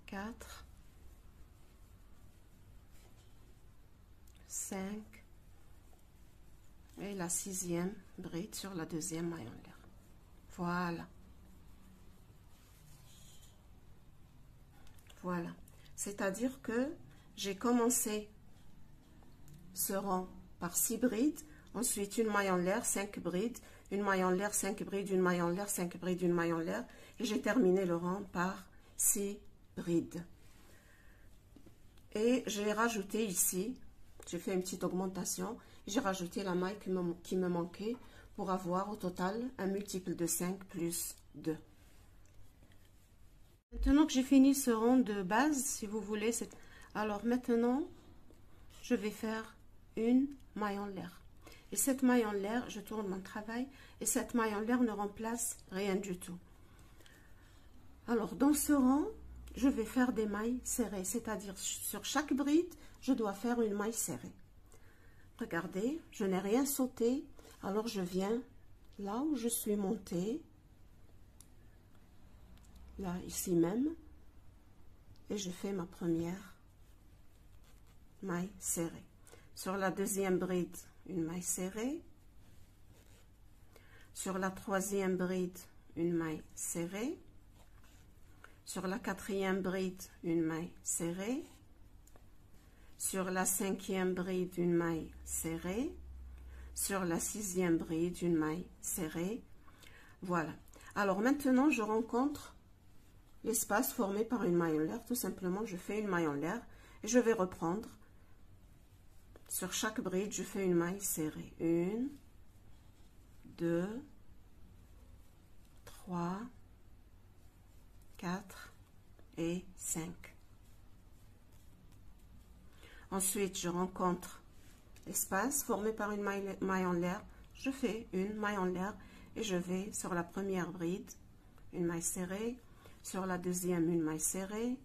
4, 5 et la 6e bride sur la deuxième maille en l'air. Voilà. Voilà. C'est-à-dire que j'ai commencé ce rang par 6 brides, ensuite une maille en l'air, 5 brides, une maille en l'air, 5 brides, une maille en l'air, 5 brides, une maille en l'air, et j'ai terminé le rang par 6 brides. Et j'ai rajouté ici, j'ai fait une petite augmentation, j'ai rajouté la maille qui me manquait pour avoir au total un multiple de 5 plus 2. Maintenant que j'ai fini ce rang de base, si vous voulez, alors maintenant, je vais faire une maille en l'air. Et cette maille en l'air, je tourne mon travail, et cette maille en l'air ne remplace rien du tout. Alors, dans ce rang, je vais faire des mailles serrées, c'est-à-dire sur chaque bride, je dois faire une maille serrée. Regardez, je n'ai rien sauté, alors je viens là où je suis montée, là, ici même, et je fais ma première maille serrée. Sur la deuxième bride, une maille serrée. Sur la troisième bride, une maille serrée. Sur la quatrième bride, une maille serrée. Sur la cinquième bride, une maille serrée. Sur la sixième bride, une maille serrée. Voilà. Alors maintenant, je rencontre l'espace formé par une maille en l'air. Tout simplement, je fais une maille en l'air Et je vais reprendre. Sur chaque bride, je fais une maille serrée. 1, 2, 3, 4 et 5. Ensuite, je rencontre l'espace formé par une maille en l'air. Je fais une maille en l'air et je vais sur la première bride, une maille serrée, sur la deuxième, une maille serrée,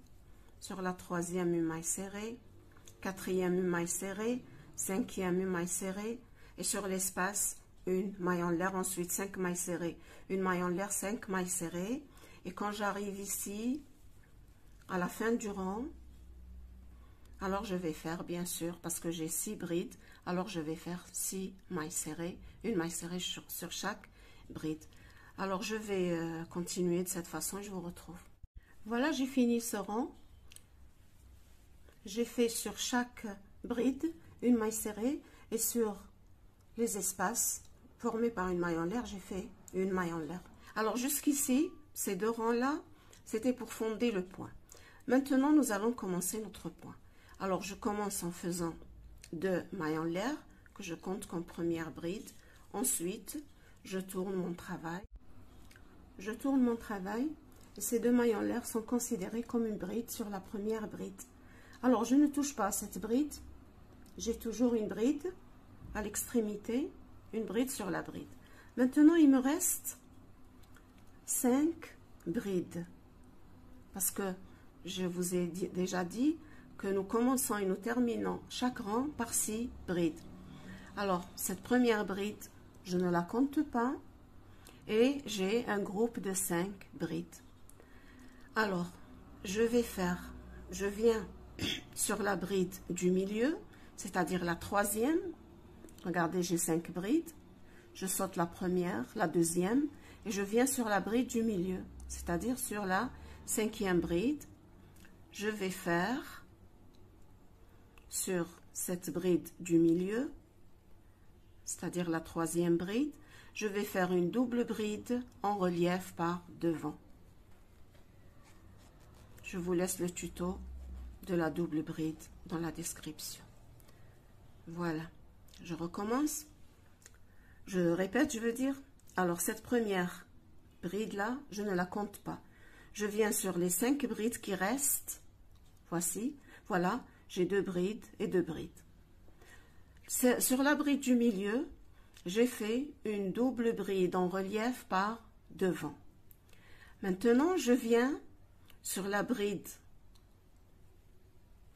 sur la troisième, une maille serrée, quatrième, une maille serrée, cinquième, une maille serrée, et sur l'espace, une maille en l'air, ensuite 5 mailles serrées, une maille en l'air, 5 mailles serrées, et quand j'arrive ici, à la fin du rang, alors je vais faire, bien sûr, parce que j'ai 6 brides, alors je vais faire 6 mailles serrées, une maille serrée sur chaque bride. Alors je vais continuer de cette façon et je vous retrouve. Voilà, j'ai fini ce rang. J'ai fait sur chaque bride une maille serrée et sur les espaces formés par une maille en l'air, j'ai fait une maille en l'air. Alors jusqu'ici, ces deux rangs-là, c'était pour fonder le point. Maintenant, nous allons commencer notre point. Alors je commence en faisant 2 mailles en l'air que je compte comme première bride. Ensuite, je tourne mon travail. Je tourne mon travail et ces 2 mailles en l'air sont considérées comme une bride sur la première bride. Alors, je ne touche pas à cette bride. J'ai toujours une bride à l'extrémité, une bride sur la bride. Maintenant, il me reste 5 brides. Parce que je vous ai déjà dit que nous commençons et nous terminons chaque rang par 6 brides. Alors, cette première bride, je ne la compte pas. Et j'ai un groupe de 5 brides. Alors, je viens sur la bride du milieu, c'est-à-dire la troisième. Regardez, j'ai 5 brides. Je saute la première, la deuxième, et je viens sur la bride du milieu, c'est-à-dire sur la 5e bride. Je vais faire sur cette bride du milieu, c'est-à-dire la 3e bride, je vais faire une double bride en relief par devant. Je vous laisse le tuto de la double bride dans la description. Voilà, je recommence. Je répète, je veux dire. Alors, cette première bride-là, je ne la compte pas. Je viens sur les 5 brides qui restent. Voici, voilà, j'ai 2 brides et 2 brides. Sur la bride du milieu, j'ai fait une double bride en relief par devant. Maintenant, je viens sur la bride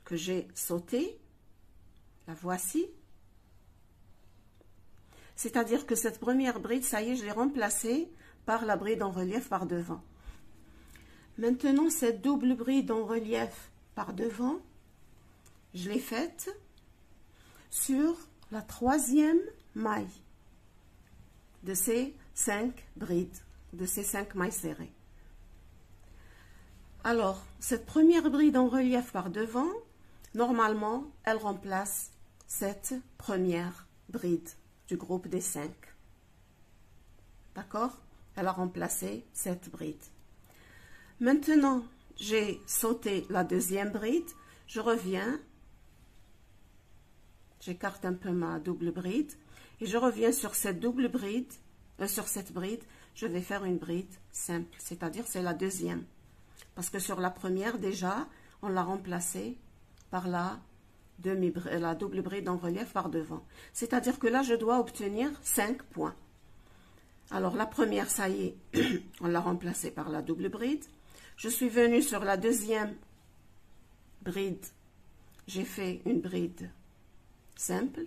que j'ai sautée. La voici. C'est-à-dire que cette première bride, ça y est, je l'ai remplacée par la bride en relief par devant. Maintenant, cette double bride en relief par devant, je l'ai faite sur la 3e maille de ces 5 brides, de ces 5 mailles serrées. Alors, cette première bride en relief par devant, normalement, elle remplace cette première bride du groupe des 5. D'accord? Elle a remplacé cette bride. Maintenant, j'ai sauté la 2e bride, je reviens, j'écarte un peu ma double bride, et je reviens sur cette double bride, sur cette bride, je vais faire une bride simple, c'est-à-dire c'est la 2e. Parce que sur la première, déjà, on l'a remplacée par la double bride en relief par devant. C'est-à-dire que là, je dois obtenir 5 points. Alors, la première, ça y est, on l'a remplacée par la double bride. Je suis venue sur la 2e bride, j'ai fait une bride simple.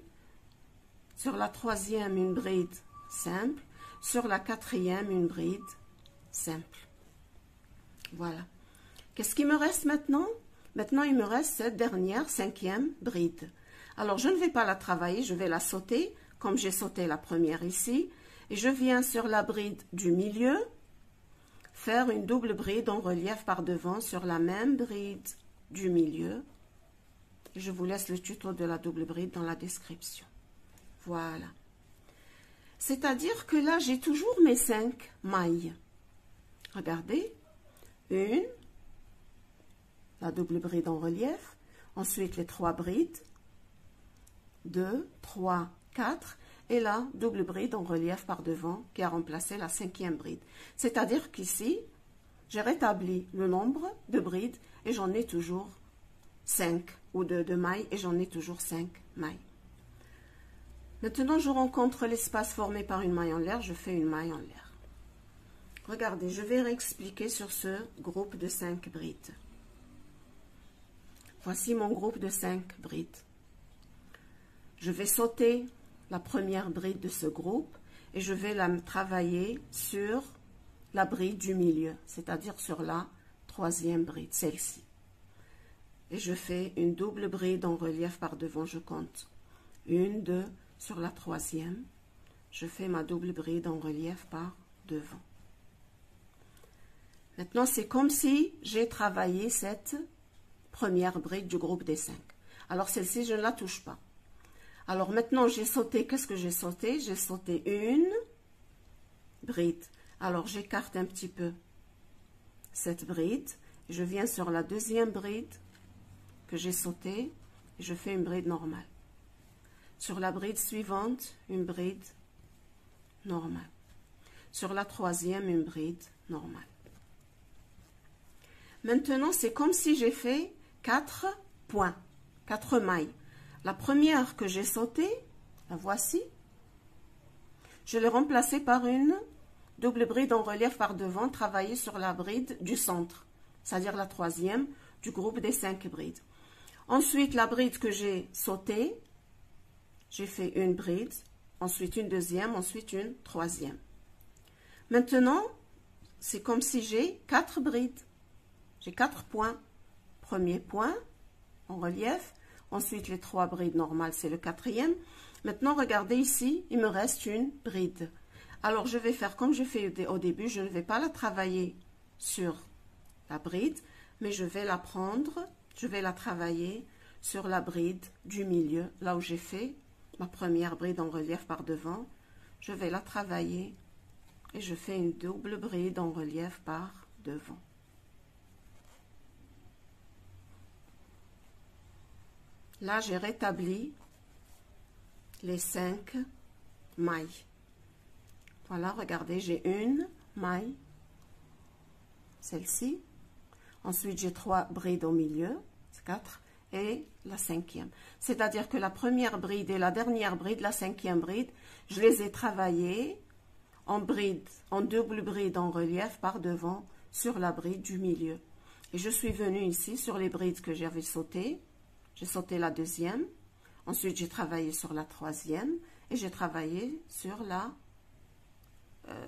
Sur la 3e, une bride simple. Sur la 4e, une bride simple. Voilà. Qu'est-ce qui me reste maintenant? Maintenant, il me reste cette dernière 5e bride. Alors, je ne vais pas la travailler, je vais la sauter, comme j'ai sauté la première ici. Et je viens sur la bride du milieu, faire une double bride en relief par devant sur la même bride du milieu. Je vous laisse le tuto de la double bride dans la description. Voilà. C'est-à-dire que là, j'ai toujours mes 5 mailles. Regardez. Une, la double bride en relief. ensuite les 3 brides, 2, 3, 4, et la double bride en relief par devant qui a remplacé la 5e bride. C'est-à-dire qu'ici, j'ai rétabli le nombre de brides et j'en ai toujours 5, ou de mailles, et j'en ai toujours 5 mailles. Maintenant, je rencontre l'espace formé par une maille en l'air, je fais une maille en l'air. Regardez, je vais réexpliquer sur ce groupe de 5 brides. Voici mon groupe de 5 brides. Je vais sauter la première bride de ce groupe et je vais la travailler sur la bride du milieu, c'est-à-dire sur la 3e bride, celle-ci. Et je fais une double bride en relief par devant, je compte 1, 2, sur la 3e, je fais ma double bride en relief par devant. Maintenant, c'est comme si j'ai travaillé cette première bride du groupe des 5. Alors, celle-ci, je ne la touche pas. Alors, maintenant, j'ai sauté. Qu'est-ce que j'ai sauté? J'ai sauté une bride. Alors, j'écarte un petit peu cette bride. Je viens sur la 2e bride que j'ai sautée et je fais une bride normale. Sur la bride suivante, une bride normale. Sur la 3e, une bride normale. Maintenant, c'est comme si j'ai fait 4 points, 4 mailles. La première que j'ai sautée, la voici. Je l'ai remplacée par une double bride en relief par devant, travaillée sur la bride du centre, c'est-à-dire la 3e du groupe des 5 brides. Ensuite, la bride que j'ai sautée, j'ai fait une bride, ensuite une 2e, ensuite une 3e. Maintenant, c'est comme si j'ai 4 brides. J'ai 4 points. Premier point en relief, ensuite les 3 brides normales, c'est le 4e. Maintenant, regardez ici, il me reste une bride. Alors, je vais faire comme je fais au début, je ne vais pas la travailler sur la bride, mais je vais la prendre, je vais la travailler sur la bride du milieu, là où j'ai fait ma première bride en relief par devant. Je vais la travailler et je fais une double bride en relief par devant. Là, j'ai rétabli les 5 mailles. Voilà, regardez, j'ai une maille, celle-ci. Ensuite, j'ai 3 brides au milieu, 4, et la 5e. C'est-à-dire que la première bride et la dernière bride, la 5e bride, je les ai travaillées en bride, en double bride en relief par devant sur la bride du milieu. Et je suis venue ici sur les brides que j'avais sautées. J'ai sauté la 2e, ensuite j'ai travaillé sur la 3e et j'ai travaillé sur la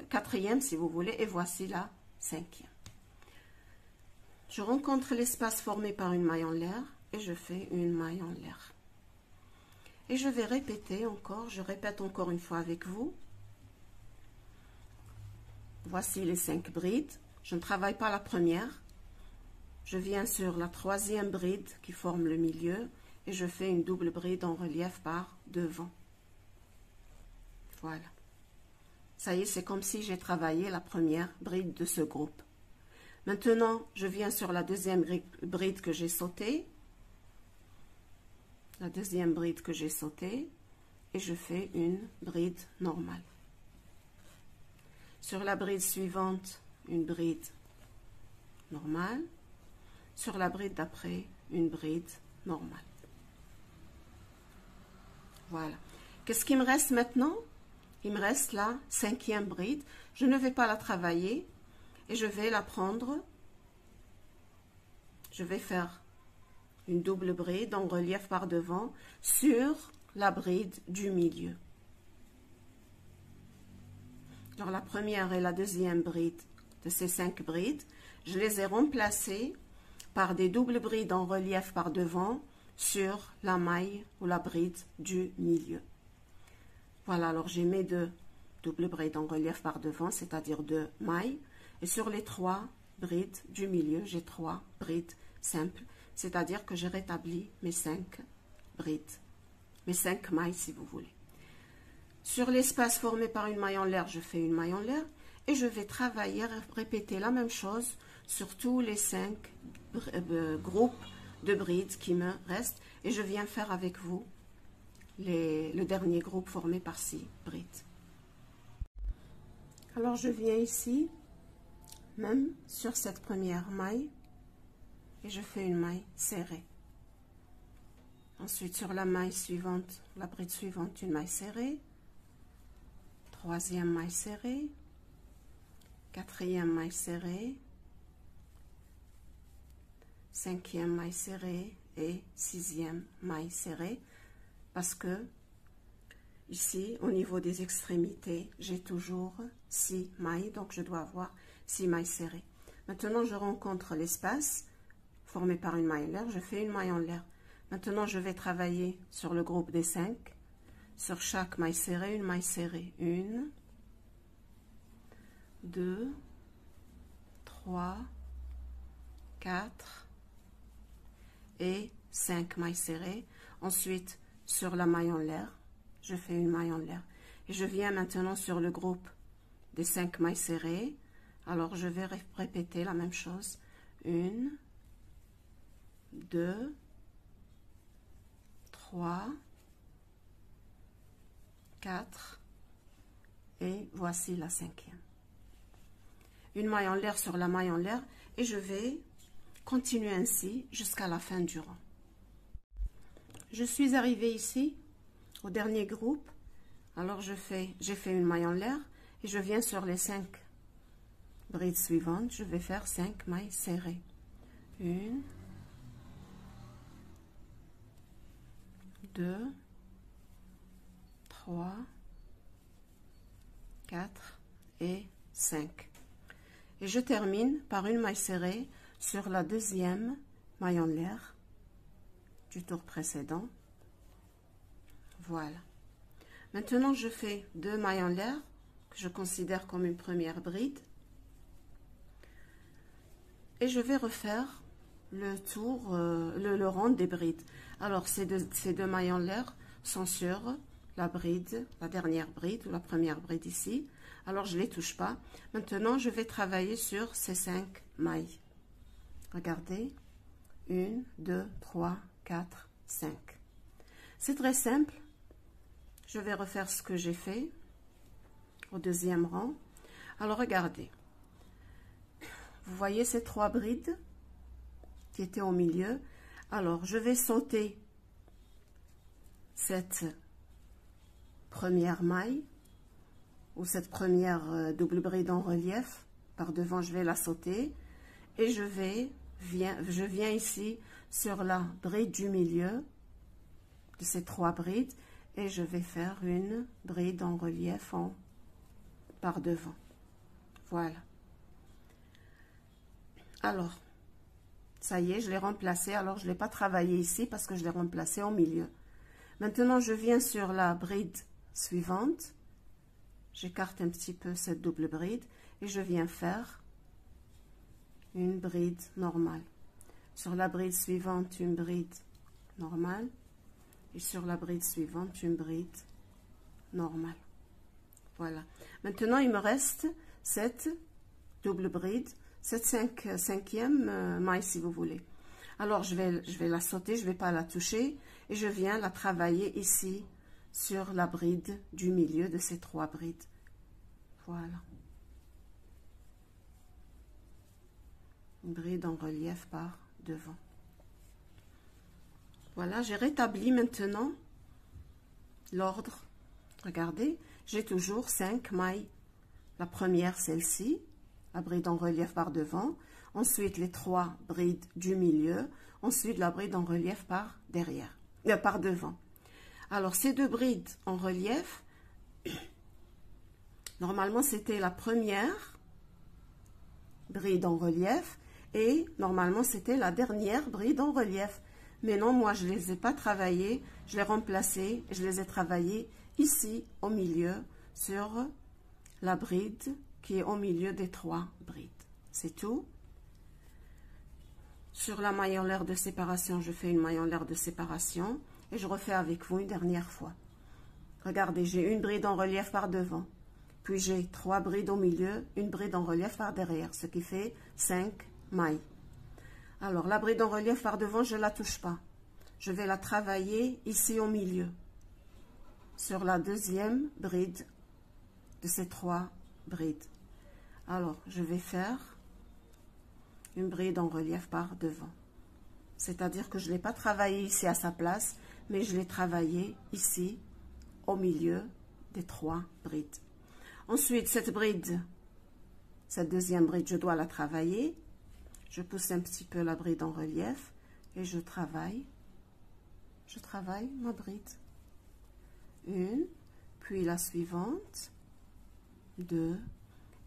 4e si vous voulez, et voici la 5e. Je rencontre l'espace formé par une maille en l'air et je fais une maille en l'air. Et je vais répéter encore, je répète encore une fois avec vous. Voici les 5 brides, je ne travaille pas la première. Je viens sur la 3e bride qui forme le milieu et je fais une double bride en relief par devant. Voilà. Ça y est, c'est comme si j'ai travaillé la première bride de ce groupe. Maintenant, je viens sur la 2e bride que j'ai sautée. La 2e bride que j'ai sautée et je fais une bride normale. Sur la bride suivante, une bride normale. Sur la bride d'après, une bride normale. Voilà. Qu'est-ce qui me reste maintenant? Il me reste la 5e bride. Je ne vais pas la travailler et je vais la prendre. Je vais faire une double bride en relief par devant sur la bride du milieu. Alors la première et la 2e bride de ces 5 brides, je les ai remplacées par des doubles brides en relief par devant sur la maille ou la bride du milieu. Voilà, alors j'ai mes 2 doubles brides en relief par devant, c'est-à-dire 2 mailles, et sur les 3 brides du milieu, j'ai 3 brides simples, c'est-à-dire que j'ai rétabli mes 5 brides, mes 5 mailles si vous voulez. Sur l'espace formé par une maille en l'air, je fais une maille en l'air et je vais travailler, répéter la même chose sur tous les 5 groupes de brides qui me restent et je viens faire avec vous le dernier groupe formé par 6 brides. Alors je viens ici, même sur cette première maille, et je fais une maille serrée. Ensuite sur la maille suivante, la bride suivante, une maille serrée, troisième maille serrée, quatrième maille serrée, cinquième maille serrée et sixième maille serrée, parce que ici au niveau des extrémités j'ai toujours 6 mailles, donc je dois avoir 6 mailles serrées. Maintenant je rencontre l'espace formé par une maille en l'air, je fais une maille en l'air. Maintenant je vais travailler sur le groupe des 5, sur chaque maille serrée, une maille serrée, 1, 2, 3, 4 et 5 mailles serrées. Ensuite sur la maille en l'air, je fais une maille en l'air et je viens maintenant sur le groupe des 5 mailles serrées. Alors je vais répéter la même chose, 1, 2, 3, 4 et voici la 5e. Une maille en l'air sur la maille en l'air et je vais continuer ainsi jusqu'à la fin du rang. Je suis arrivée ici au dernier groupe, alors j'ai fait une maille en l'air et je viens sur les 5 brides suivantes, je vais faire 5 mailles serrées. 1, 2, 3, 4 et 5. Et je termine par une maille serrée sur la deuxième maille en l'air du tour précédent. Voilà. Maintenant, je fais 2 mailles en l'air que je considère comme une première bride. Et je vais refaire le tour, le rang des brides. Alors, ces deux mailles en l'air sont sur la bride, la dernière bride ou la première bride ici. Alors, je ne les touche pas. Maintenant, je vais travailler sur ces 5 mailles. Regardez. 1, 2, 3, 4, 5. C'est très simple. Je vais refaire ce que j'ai fait au deuxième rang. Alors, regardez. Vous voyez ces 3 brides qui étaient au milieu. Alors, je vais sauter cette première maille ou cette première double bride en relief. Par devant, je vais la sauter et je viens ici sur la bride du milieu de ces 3 brides et je vais faire une bride en relief par devant. Voilà. Alors, ça y est, je l'ai remplacé. Alors, je ne l'ai pas travaillé ici parce que je l'ai remplacé au milieu. Maintenant, je viens sur la bride suivante. J'écarte un petit peu cette double bride et je viens faire une bride normale. Sur la bride suivante, une bride normale. Et sur la bride suivante, une bride normale. Voilà. Maintenant, il me reste cette double bride, cette cinquième maille si vous voulez. Alors, je vais la sauter, je ne vais pas la toucher. Et je viens la travailler ici sur la bride du milieu de ces 3 brides. Voilà. Une bride en relief par devant. Voilà, j'ai rétabli maintenant l'ordre. Regardez, j'ai toujours 5 mailles. La première, celle-ci, la bride en relief par devant. Ensuite, les 3 brides du milieu. Ensuite, la bride en relief par derrière, par devant. Alors, ces 2 brides en relief, normalement, c'était la première bride en relief et normalement, c'était la dernière bride en relief. Mais non, moi, je ne les ai pas travaillées, je les ai remplacées, je les ai travaillées ici, au milieu, sur la bride qui est au milieu des 3 brides. C'est tout. Sur la maille en l'air de séparation, je fais une maille en l'air de séparation et je refais avec vous une dernière fois. Regardez, j'ai une bride en relief par devant, puis j'ai 3 brides au milieu, une bride en relief par derrière, ce qui fait 5 mailles. Alors, la bride en relief par devant, je ne la touche pas. Je vais la travailler ici au milieu, sur la deuxième bride de ces 3 brides. Alors, je vais faire une bride en relief par devant. C'est-à-dire que je ne l'ai pas travaillé ici à sa place, mais je l'ai travaillé ici au milieu des 3 brides. Ensuite, cette deuxième bride, je dois la travailler. Je pousse un petit peu la bride en relief et je travaille ma bride. Une, puis la suivante, 2,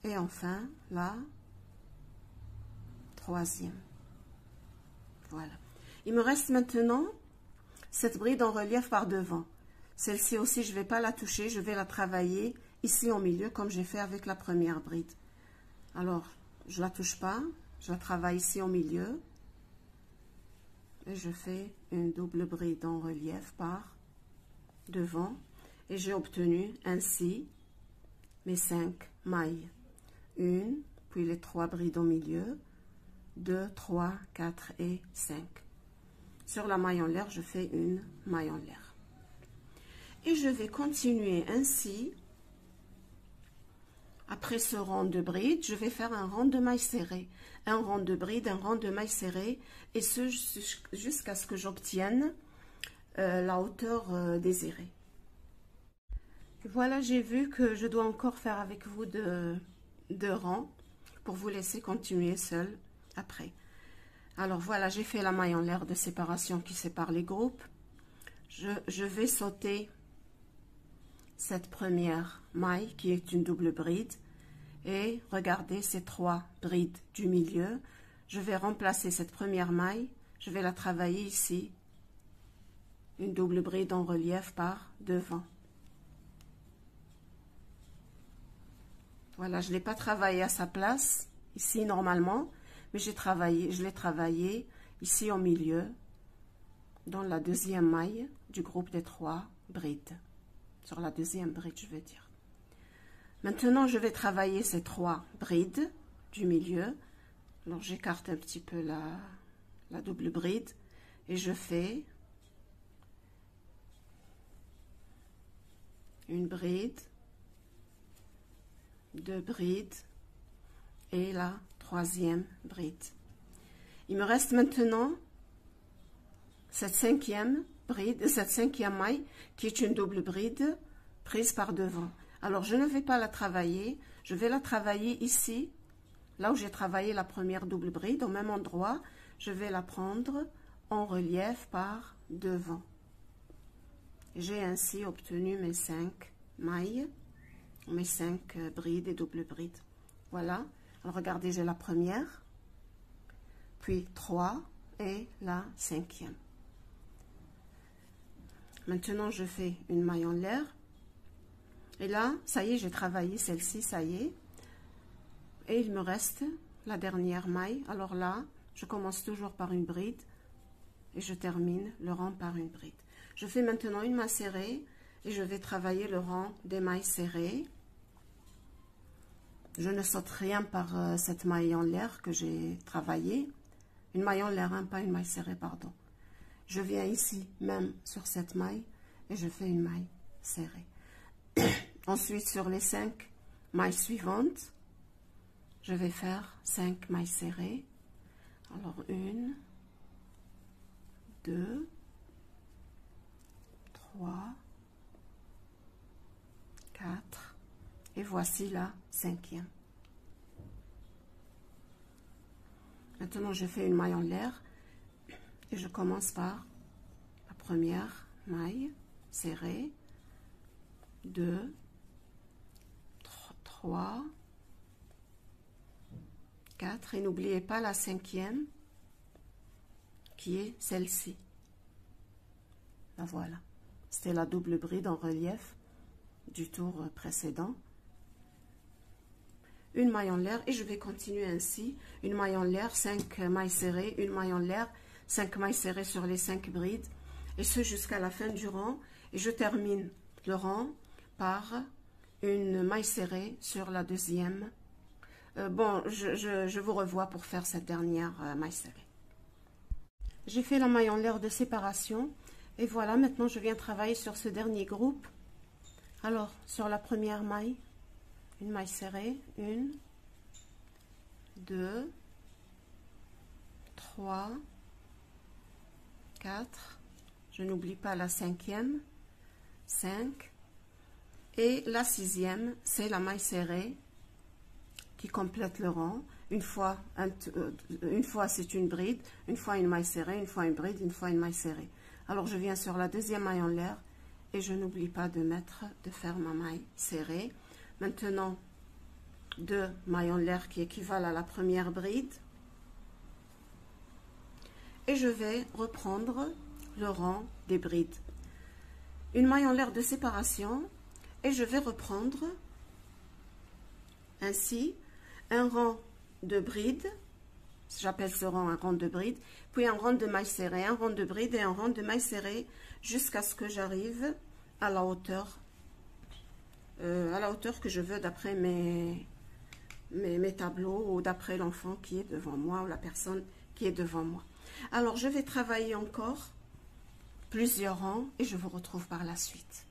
et enfin la 3e. Voilà. Il me reste maintenant cette bride en relief par devant. Celle-ci aussi, je ne vais pas la toucher, je vais la travailler ici au milieu comme j'ai fait avec la première bride. Alors, je ne la touche pas, je la travaille ici au milieu et je fais une double bride en relief par devant et j'ai obtenu ainsi mes 5 mailles. Une, puis les 3 brides au milieu, 2, 3, 4 et 5. Sur la maille en l'air, je fais une maille en l'air. Et je vais continuer ainsi. Après ce rang de bride, je vais faire un rang de mailles serrées. Un rang de bride, un rang de mailles serrées. Et ce, jusqu'à ce que j'obtienne la hauteur désirée. Voilà, j'ai vu que je dois encore faire avec vous 2 rangs pour vous laisser continuer seul après. Alors voilà, j'ai fait la maille en l'air de séparation qui sépare les groupes. Je vais sauter cette première maille qui est une double bride et regardez ces 3 brides du milieu. Je vais remplacer cette première maille, je vais la travailler ici, une double bride en relief par devant. Voilà, je ne l'ai pas travaillé à sa place, ici normalement, mais je l'ai travaillé ici au milieu, dans la deuxième maille du groupe des 3 brides. Sur la deuxième bride, je veux dire. Maintenant, je vais travailler ces 3 brides du milieu. Alors, j'écarte un petit peu la double bride et je fais une bride, 2 brides et la 3e bride. Il me reste maintenant cette 5e bride, cette 5e maille qui est une double bride prise par devant. Alors je ne vais pas la travailler, je vais la travailler ici, là où j'ai travaillé la première double bride, au même endroit, je vais la prendre en relief par devant. J'ai ainsi obtenu mes 5 mailles, mes 5 brides et double brides. Voilà, alors regardez, j'ai la première, puis 3 et la 5e. Maintenant, je fais une maille en l'air. Et là, ça y est, j'ai travaillé celle-ci, ça y est. Et il me reste la dernière maille. Alors là, je commence toujours par une bride et je termine le rang par une bride. Je fais maintenant une maille serrée et je vais travailler le rang des mailles serrées. Je ne saute rien par cette maille en l'air que j'ai travaillée. Une maille en l'air, hein, pas une maille serrée, pardon. Je viens ici, même sur cette maille, et je fais une maille serrée. Ensuite, sur les 5 mailles suivantes, je vais faire 5 mailles serrées. Alors, 1, 2, 3, 4, et voici la 5e. Maintenant, je fais une maille en l'air. Et je commence par la première maille serrée, 2, 3, 4 et n'oubliez pas la 5e qui est celle-ci. La voilà. C'était la double bride en relief du tour précédent. Une maille en l'air et je vais continuer ainsi. Une maille en l'air, 5 mailles serrées, une maille en l'air, 5 mailles serrées sur les 5 brides et ce jusqu'à la fin du rang et je termine le rang par une maille serrée sur la deuxième. Bon, je vous revois pour faire cette dernière maille serrée. J'ai fait la maille en l'air de séparation. Et voilà, maintenant je viens travailler sur ce dernier groupe. Alors, sur la première maille, une maille serrée, 1, 2, 3, 4, je n'oublie pas la 5e, 5, et la 6e, c'est la maille serrée qui complète le rang. Une fois c'est une bride, une fois une maille serrée, une fois une bride, une fois une maille serrée. Alors je viens sur la deuxième maille en l'air et je n'oublie pas de faire ma maille serrée. Maintenant, 2 mailles en l'air qui équivalent à la première bride. Et je vais reprendre le rang des brides. Une maille en l'air de séparation et je vais reprendre ainsi un rang de brides. J'appelle ce rang un rang de bride, puis un rang de mailles serrées, un rang de bride et un rang de mailles serrées jusqu'à ce que j'arrive à la hauteur que je veux d'après mes tableaux ou d'après l'enfant qui est devant moi ou la personne qui est devant moi. Alors je vais travailler encore plusieurs rangs et je vous retrouve par la suite.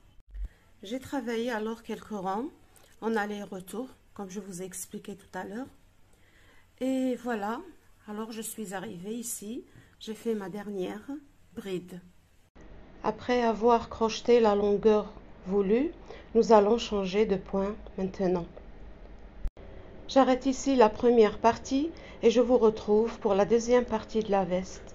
J'ai travaillé alors quelques rangs en aller-retour comme je vous ai expliqué tout à l'heure. Et voilà, alors je suis arrivée ici, j'ai fait ma dernière bride. Après avoir crocheté la longueur voulue, nous allons changer de point maintenant. J'arrête ici la première partie et je vous retrouve pour la deuxième partie de la veste.